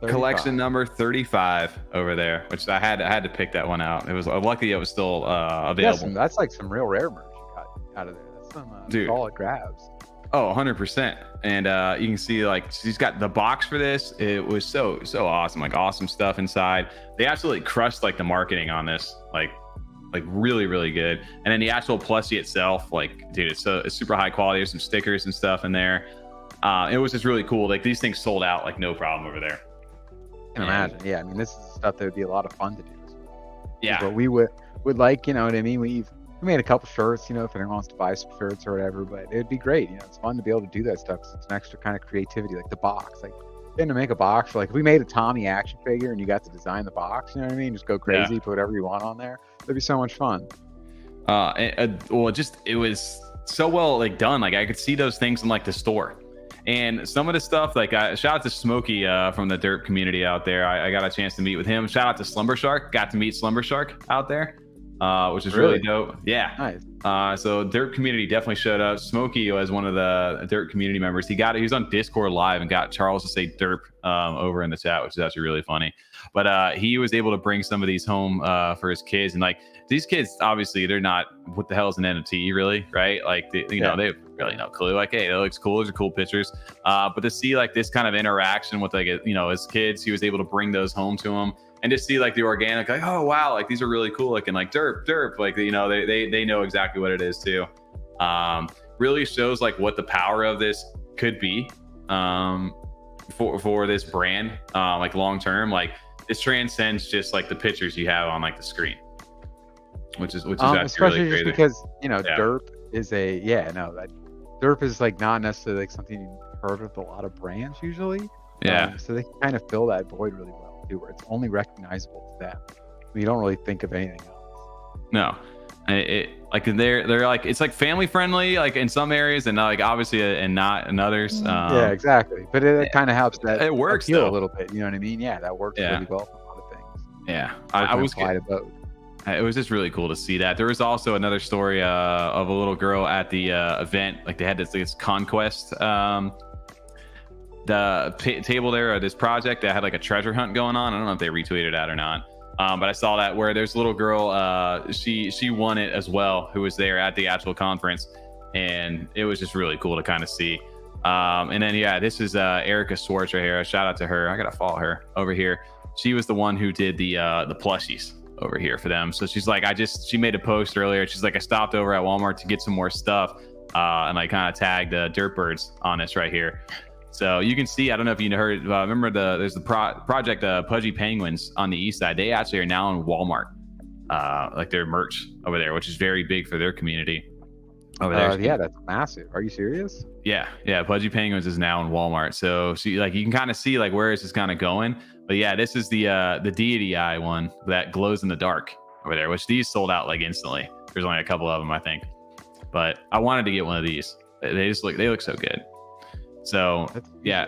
35. Collection number 35 over there, which I had to pick that one out. It was lucky it was still available. Yeah, that's like some real rare merch you got out of there. That's some solid grabs. Oh, 100%. And you can see like she's got the box for this. It was so awesome, like awesome stuff inside. They absolutely crushed like the marketing on this, like really good. And then the actual plushie itself, like, dude, it's super high quality. There's some stickers and stuff in there. It was just really cool. Like these things sold out like no problem over there. I can imagine. Yeah, I mean, this is stuff that would be a lot of fun to do. Yeah, but we would like, you know what I mean. We made a couple shirts, you know, if anyone wants to buy some shirts or whatever. But it'd be great, you know. It's fun to be able to do that stuff because it's an extra kind of creativity, like the box. Like getting to make a box, like if we made a Tommy action figure and you got to design the box, you know what I mean? Just go crazy, put whatever you want on there. It'd be so much fun. Well, it was so well like done. Like I could see those things in like the store. And some of the stuff, like shout out to Smokey from the Derp community out there. I got a chance to meet with him. Shout out to Slumber Shark. Got to meet Slumber Shark out there, which is really dope. Yeah. Nice. So Derp community definitely showed up. Smokey was one of the Derp community members. He was on Discord live and got Charles to say Derp over in the chat, which is actually really funny. But he was able to bring some of these home for his kids. And like these kids, obviously, they're not, what the hell is an NFT really, right? Like, they have really no clue. Like, hey, that looks cool. Those are cool pictures. But to see like this kind of interaction with like, his kids, he was able to bring those home to him. And just see like the organic, like, oh wow, like these are really cool looking, like Derp, like they know exactly what it is too. Really shows like what the power of this could be for this brand, like long term. Like this transcends just like the pictures you have on like the screen, which is actually especially really just crazy. because Derp is Derp is like not necessarily like something you've heard with a lot of brands usually. So they kind of fill that void really well too, where it's only recognizable to them. You don't really think of anything else. No, it like they're like, it's like family friendly, like in some areas, and like obviously and not in others. Yeah, exactly. But it kind of helps that it works a little bit. You know what I mean? Yeah, that works really well for a lot of things. Yeah, I was apply to both. It was just really cool to see that. There was also another story of a little girl at the event. Like they had this conquest table there, this project that had like a treasure hunt going on. I don't know if they retweeted that or not. But I saw that where there's a little girl, she won it as well, who was there at the actual conference, and it was just really cool to kind of see. And then yeah, this is Erica Swartz right here. Shout out to her. I gotta follow her over here. She was the one who did the plushies over here for them. So she's like, she made a post earlier. She's like, I stopped over at Walmart to get some more stuff, and I kind of tagged Derp Birds on this right here. So you can see, I don't know if you heard, remember there's the project Pudgy Penguins on the east side. They actually are now in Walmart, like their merch over there, which is very big for their community over there. Yeah, that's massive. Are you serious? Yeah. Pudgy Penguins is now in Walmart. So like you can kind of see like where is this kind of going. But yeah, this is the Deity Eye one that glows in the dark over there, which these sold out like instantly. There's only a couple of them, I think. But I wanted to get one of these. They look so good. So yeah,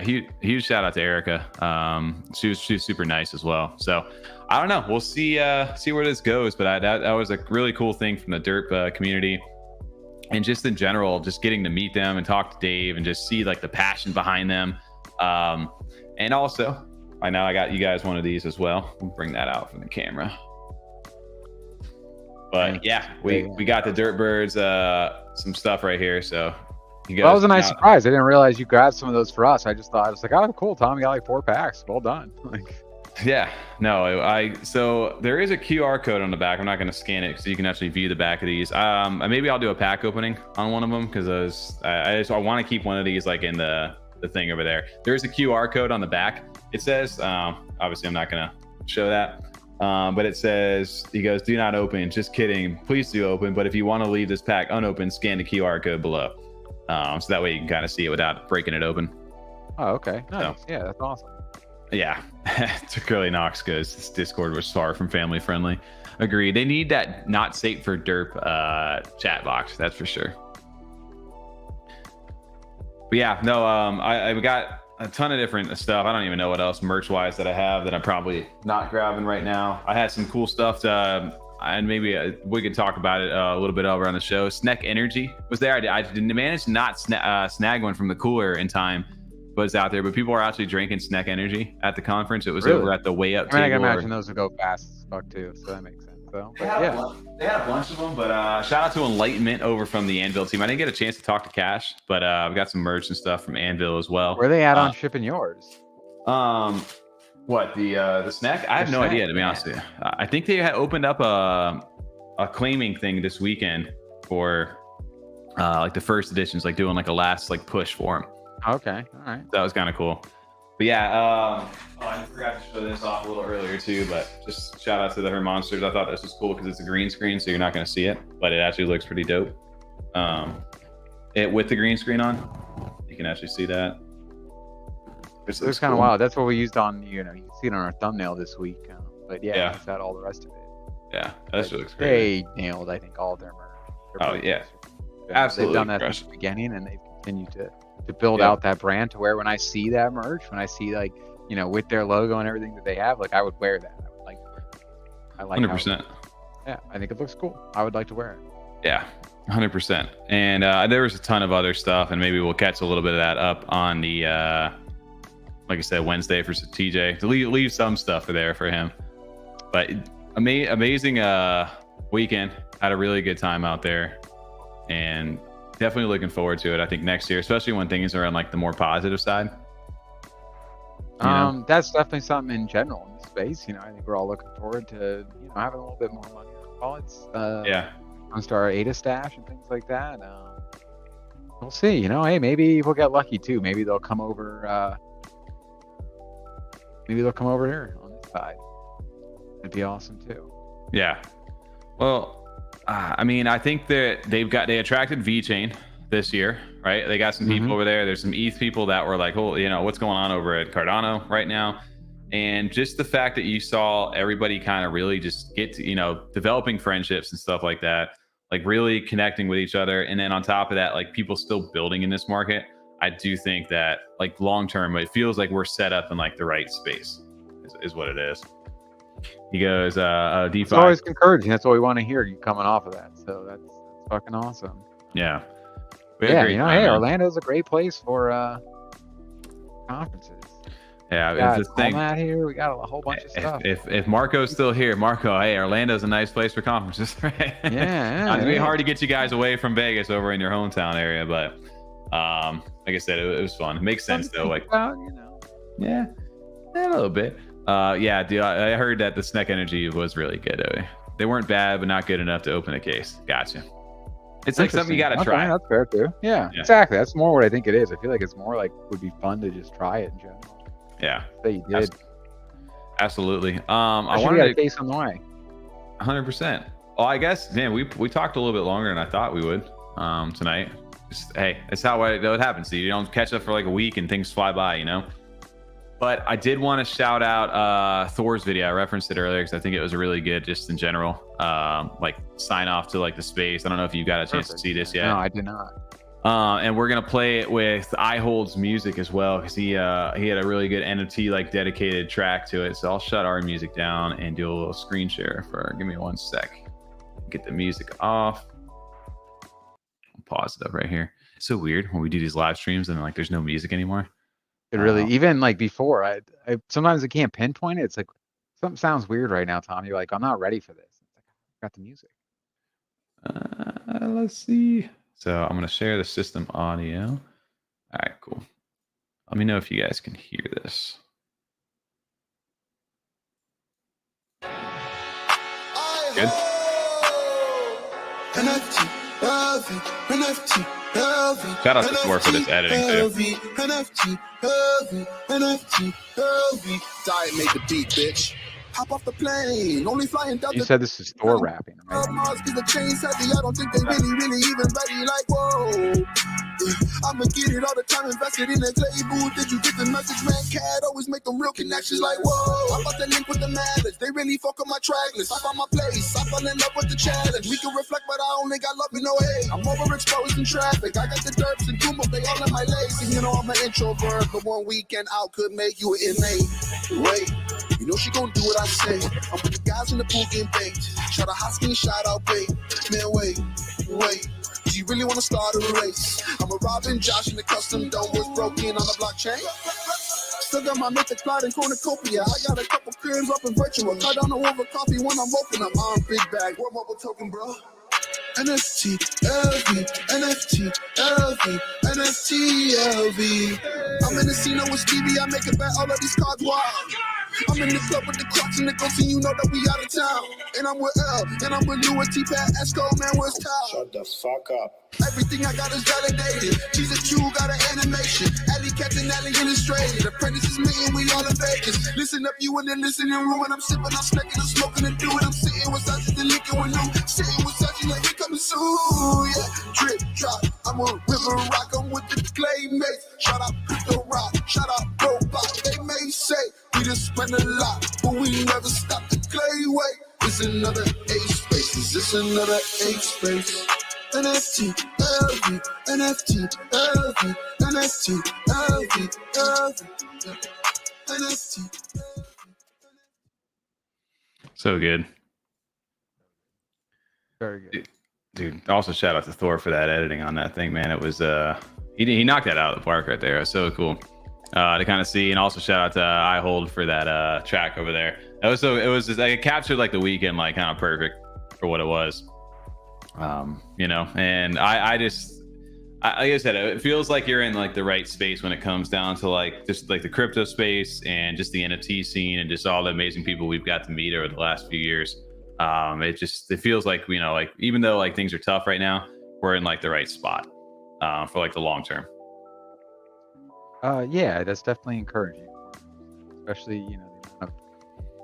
huge shout out to Erica. She was super nice as well. So I don't know, we'll see where this goes, but that was a really cool thing from the Derp community, and just in general, just getting to meet them and talk to Dave and just see like the passion behind them. And also I got you guys one of these as well. We'll bring that out from the camera. But yeah, we got the Derp Birds some stuff right here. So that was a nice surprise. I didn't realize you grabbed some of those for us. I just thought, I was like, oh, cool, Tom, you got like 4 packs. Well done. Like, yeah, no, so there is a QR code on the back. I'm not going to scan it so you can actually view the back of these. Maybe I'll do a pack opening on one of them because I want to keep one of these like in the thing over there. There's a QR code on the back. It says, obviously I'm not going to show that. But it says, he goes, do not open. Just kidding. Please do open. But if you want to leave this pack unopened, scan the QR code below. So that way you can kind of see it without breaking it open. Oh, okay. Nice. So, yeah, that's awesome. Yeah. To Curly Knox goes, this Discord was far from family friendly. Agreed. They need that not safe for derp chat box. That's for sure. But yeah, no, I've got a ton of different stuff. I don't even know what else merch wise that I have that I'm probably not grabbing right now. I had some cool stuff and maybe we could talk about it a little bit over on the show. SNEK Energy was there. I didn't manage to not snag one from the cooler in time, but it's out there. But people are actually drinking SNEK Energy at the conference. It was over at the Way Up table. I can imagine those would go fast as fuck too, so that makes sense. So, they had a bunch of them, but shout out to Enlightenment over from the Anvil team. I didn't get a chance to talk to Cash, but I've got some merch and stuff from Anvil as well. Where are they at on shipping yours? What, the SNEK? I have no idea, to be honest with you. I think they had opened up a claiming thing this weekend for like the first editions, like doing like a last like push for them. Okay, all right. That was kind of cool. But yeah, I forgot to show this off a little earlier too, but just shout out to the Her Monsters. I thought this was cool because it's a green screen, so you're not going to see it, but it actually looks pretty dope. With the green screen on, you can actually see that. It looks kind of wild. That's what we used on, you can see it on our thumbnail this week. But yeah, it's got all the rest of it. Yeah, that just looks great. They nailed, I think, all of their merch. Oh yeah, absolutely. They've done that since the beginning, and they've continued to build out that brand to where when I see that merch, when I see like, with their logo and everything that they have, like I would wear that. I would like to wear that. I like 100%. Yeah, I think it looks cool. I would like to wear it. Yeah, 100%. And there was a ton of other stuff, and maybe we'll catch a little bit of that up on the, like I said, Wednesday for TJ to leave some stuff there for him. But amazing weekend. Had a really good time out there, and definitely looking forward to it. I think next year, especially when things are on like the more positive side. That's definitely something in general in the space. I think we're all looking forward to having a little bit more money in our wallets. Comes to our ADA stash and things like that. We'll see. Hey, maybe we'll get lucky too. Maybe they'll come over. Maybe they'll come over here on this side. It'd be awesome too. Yeah. Well, I think that they attracted VeChain this year, right? They got some people over there. There's some ETH people that were like, oh, what's going on over at Cardano right now? And just the fact that you saw everybody kind of really just get to, developing friendships and stuff like that, like really connecting with each other. And then on top of that, like people still building in this market. I do think that like long-term, it feels like we're set up in like the right space is what it is. He goes, DeFi. It's always encouraging. That's what we want to hear, you coming off of that. So that's fucking awesome. Yeah. Hey, Orlando's a great place for conferences. Yeah, We got it's the thing. out here. We got a whole bunch of stuff. If Marco's still here, Marco, hey, Orlando's a nice place for conferences, right? Yeah, It'd be hard to get you guys away from Vegas over in your hometown area, but like I said, it was fun. It makes sense though. Like, yeah, a little bit. Yeah, dude, I heard that the SNEK energy was really good. They weren't bad, but not good enough to open a case. Gotcha. It's like something you got to try. That's fair too. Yeah, exactly. That's more what I think it is. I feel like it's more like would be fun to just try it in general. Yeah, that you did. Absolutely. I wanted a case on the way. 100%. Well, I guess, man, we talked a little bit longer than I thought we would tonight. Just, hey, that's how it happens. So you don't catch up for like a week and things fly by, you know. But I did want to shout out Thor's video. I referenced it earlier because I think it was really good, just in general. Like sign off to like the space. I don't know if you got a chance to see this yet. No, I did not. And we're gonna play it with iHOLD's music as well because he had a really good NFT like dedicated track to it. So I'll shut our music down and do a little screen share for. Give me 1 sec. Get the music off. I'll pause it up right here. It's so weird when we do these live streams and like there's no music anymore. It really, even like before, I sometimes I can't pinpoint it. It's like something sounds weird right now, Tom. You're like, I'm not ready for this. It's like, I got the music. Let's see. So I'm gonna share the system audio. All right, cool. Let me know if you guys can hear this. Good. Shout out to Thor for this editing too. Diet made the beat, bitch. Hop off the plane, only flying down. You said this is Thor rapping, right? The chains heavy, I don't think they really even ready. Like, whoa. I'ma get it all the time, invested in a clay booth. Did you get the message, man? Cat always make them real connections. Like, whoa, I'm about to link with the Mallards. They really fuck on my track list. I found my place, I fell in love with the challenge. We can reflect, but I only got love, you know, hey. I'm overexposed in traffic. I got the Derps and Goombles, they all in my legs. And you know I'm an introvert, but 1 weekend out could make you an inmate. Wait, you know she gon' do what I say. I'm with the guys in the pool getting baked. Try to hot skin, shout out, bait. Man, wait. Do you really wanna start a race? I'm a Robin Josh in the custom dome was broken on the blockchain. Still got my mythic plot in Cornucopias. I got a couple cribs up in virtual. Cardano over coffee when I'm open up. I'm big bag. What mobile token, bro? NFTxLV, NFTxLV, NFTxLV. I'm in the scene with Stevie. I make it bet all of these cards wild. I'm in the club with the Crocs and the ghost, and you know that we out of town. And I'm with L, and I'm with Louis T-Pat, Esco, man, where's Tal? Shut the fuck up. Everything I got is validated. She's a Jew, got an animation. Alley Captain, Alley illustrated. Apprentices meeting, we all in Vegas. Listen up, you in the listening room, and I'm sipping, I'm snacking, I'm smoking and doing. I'm sitting with such and licking with new. Sitting with such like we coming soon. Yeah, drip, drop. I'm a river rock, I'm with the clay mates. Shout out Crypto Rock, shout out Robot. They may say we just spend a lot, but we never stop the clay way. It's another H space, is this another H space? NFTxLV, NFTxLV, NFTxLV, NFT. So good. Very good. Dude, also shout out to Thor for that editing on that thing, man. It was he knocked that out of the park right there. It was so cool to kind of see. And also shout out to iHOLD for that track over there. It was just like it captured like the weekend like kind of perfect for what it was. You know, and I like I said, it feels like you're in like the right space when it comes down to like just like the crypto space and just the NFT scene and just all the amazing people we've got to meet over the last few years. It feels like, you know, like even though like things are tough right now, we're in like the right spot for like the long term. Yeah, that's definitely encouraging, especially, you know,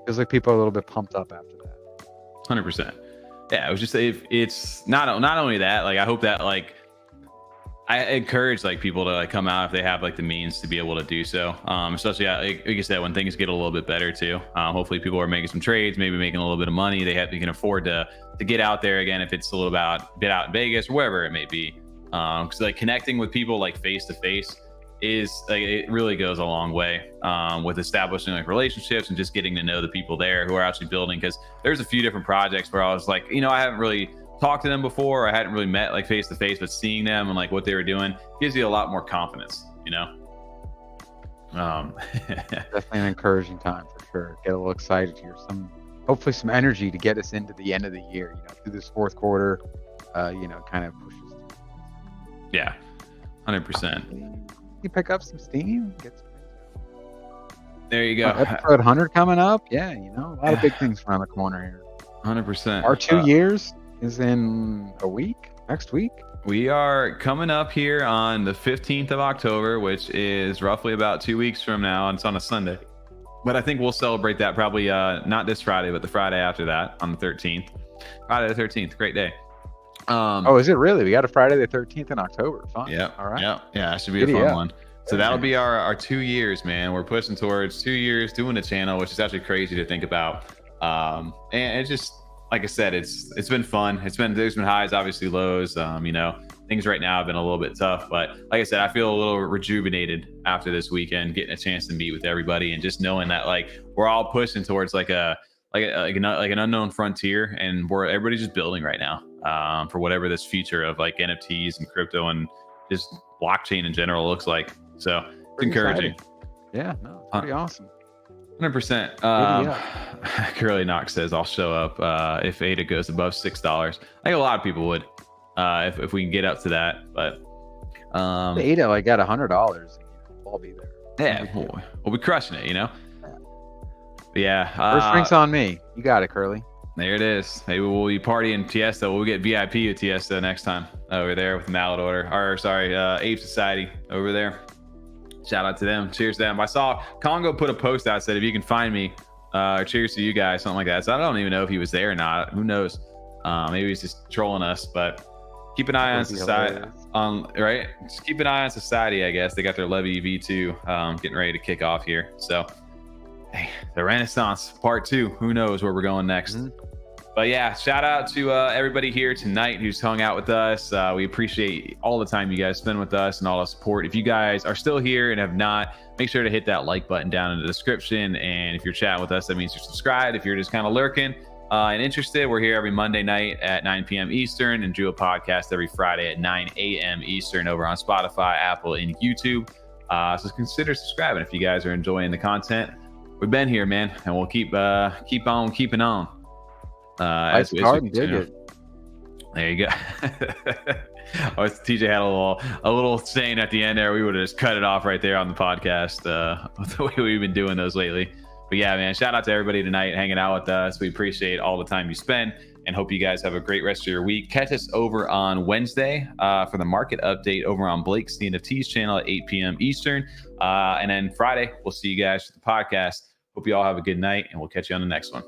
feels like people are a little bit pumped up after that. 100%. Yeah, it was just it's not only that, like I hope that like I encourage like people to like come out if they have like the means to be able to do so. Especially like I said, when things get a little bit better too. Hopefully people are making some trades, maybe making a little bit of money. They can afford to get out there again if it's a little bit out in Vegas or wherever it may be. Because like connecting with people like face to face is like it really goes a long way with establishing like relationships and just getting to know the people there who are actually building. Because there's a few different projects where I was like, you know, I haven't really talked to them before. I hadn't really met like face to face, but seeing them and like what they were doing gives you a lot more confidence, you know. Definitely an encouraging time for sure. Get a little excited here. Hopefully some energy to get us into the end of the year. Through this fourth quarter, kind of pushes. Yeah, 100%. You pick up some steam. Get some. There you go. Episode 100 coming up. Yeah, a lot of big things around the corner here. 100%. Our 2 years is in a week. Next week. We are coming up here on the 15th of October, which is roughly about 2 weeks from now. And it's on a Sunday. But I think we'll celebrate that probably not this Friday, but the Friday after that on the 13th. Friday the 13th. Great day. Is it really? We got a Friday the 13th in October. Fun. Yeah. All right. Yeah. That should be a fun one. So that'll be our 2 years, man. We're pushing towards 2 years doing the channel, which is actually crazy to think about. And it's just, like I said, it's been fun. There's been highs, obviously lows. Things right now have been a little bit tough, but like I said, I feel a little rejuvenated after this weekend, getting a chance to meet with everybody and just knowing that we're all pushing towards like an unknown frontier, and everybody's just building right now for whatever this future of NFTs and crypto and just blockchain in general looks like. So it's encouraging. Exciting. Yeah, no, it's pretty awesome. 100%. Curly Knox says I'll show up if ADA goes above $6. I think a lot of people would if we can get up to that. But ADA got $100. I'll be there. Yeah, we'll be crushing it. Yeah. First drink's on me. You got it, Curly. There it is. Maybe we'll be partying Tiesto. We'll get VIP at Tiesto next time over there with Mallard Ape Society over there. Shout out to them. Cheers to them. I saw Congo put a post out, said if you can find me, cheers to you guys, something like that. So I don't even know if he was there or not. Who knows? Maybe he's just trolling us, but keep an eye on society. Just keep an eye on society, I guess. They got their Levy V2 getting ready to kick off here. So hey, the Renaissance Part 2. Who knows where we're going next? Mm-hmm. But yeah, shout out to everybody here tonight who's hung out with us. We appreciate all the time you guys spend with us and all the support. If you guys are still here and have not, make sure to hit that like button down in the description. And if you're chatting with us, that means you're subscribed. If you're just kind of lurking and interested, we're here every Monday night at 9 p.m. Eastern and do a podcast every Friday at 9 a.m. Eastern over on Spotify, Apple, and YouTube. So consider subscribing if you guys are enjoying the content. We've been here, man, and we'll keep on keeping on. As we continue. There you go. TJ had a little saying at the end there. We would have just cut it off right there on the podcast. The way we've been doing those lately. But yeah, man, shout out to everybody tonight hanging out with us. We appreciate all the time you spend and hope you guys have a great rest of your week. Catch us over on Wednesday for the market update over on Blake's CNFT's channel at 8 p.m. Eastern. And then Friday, we'll see you guys for the podcast. Hope you all have a good night, and we'll catch you on the next one.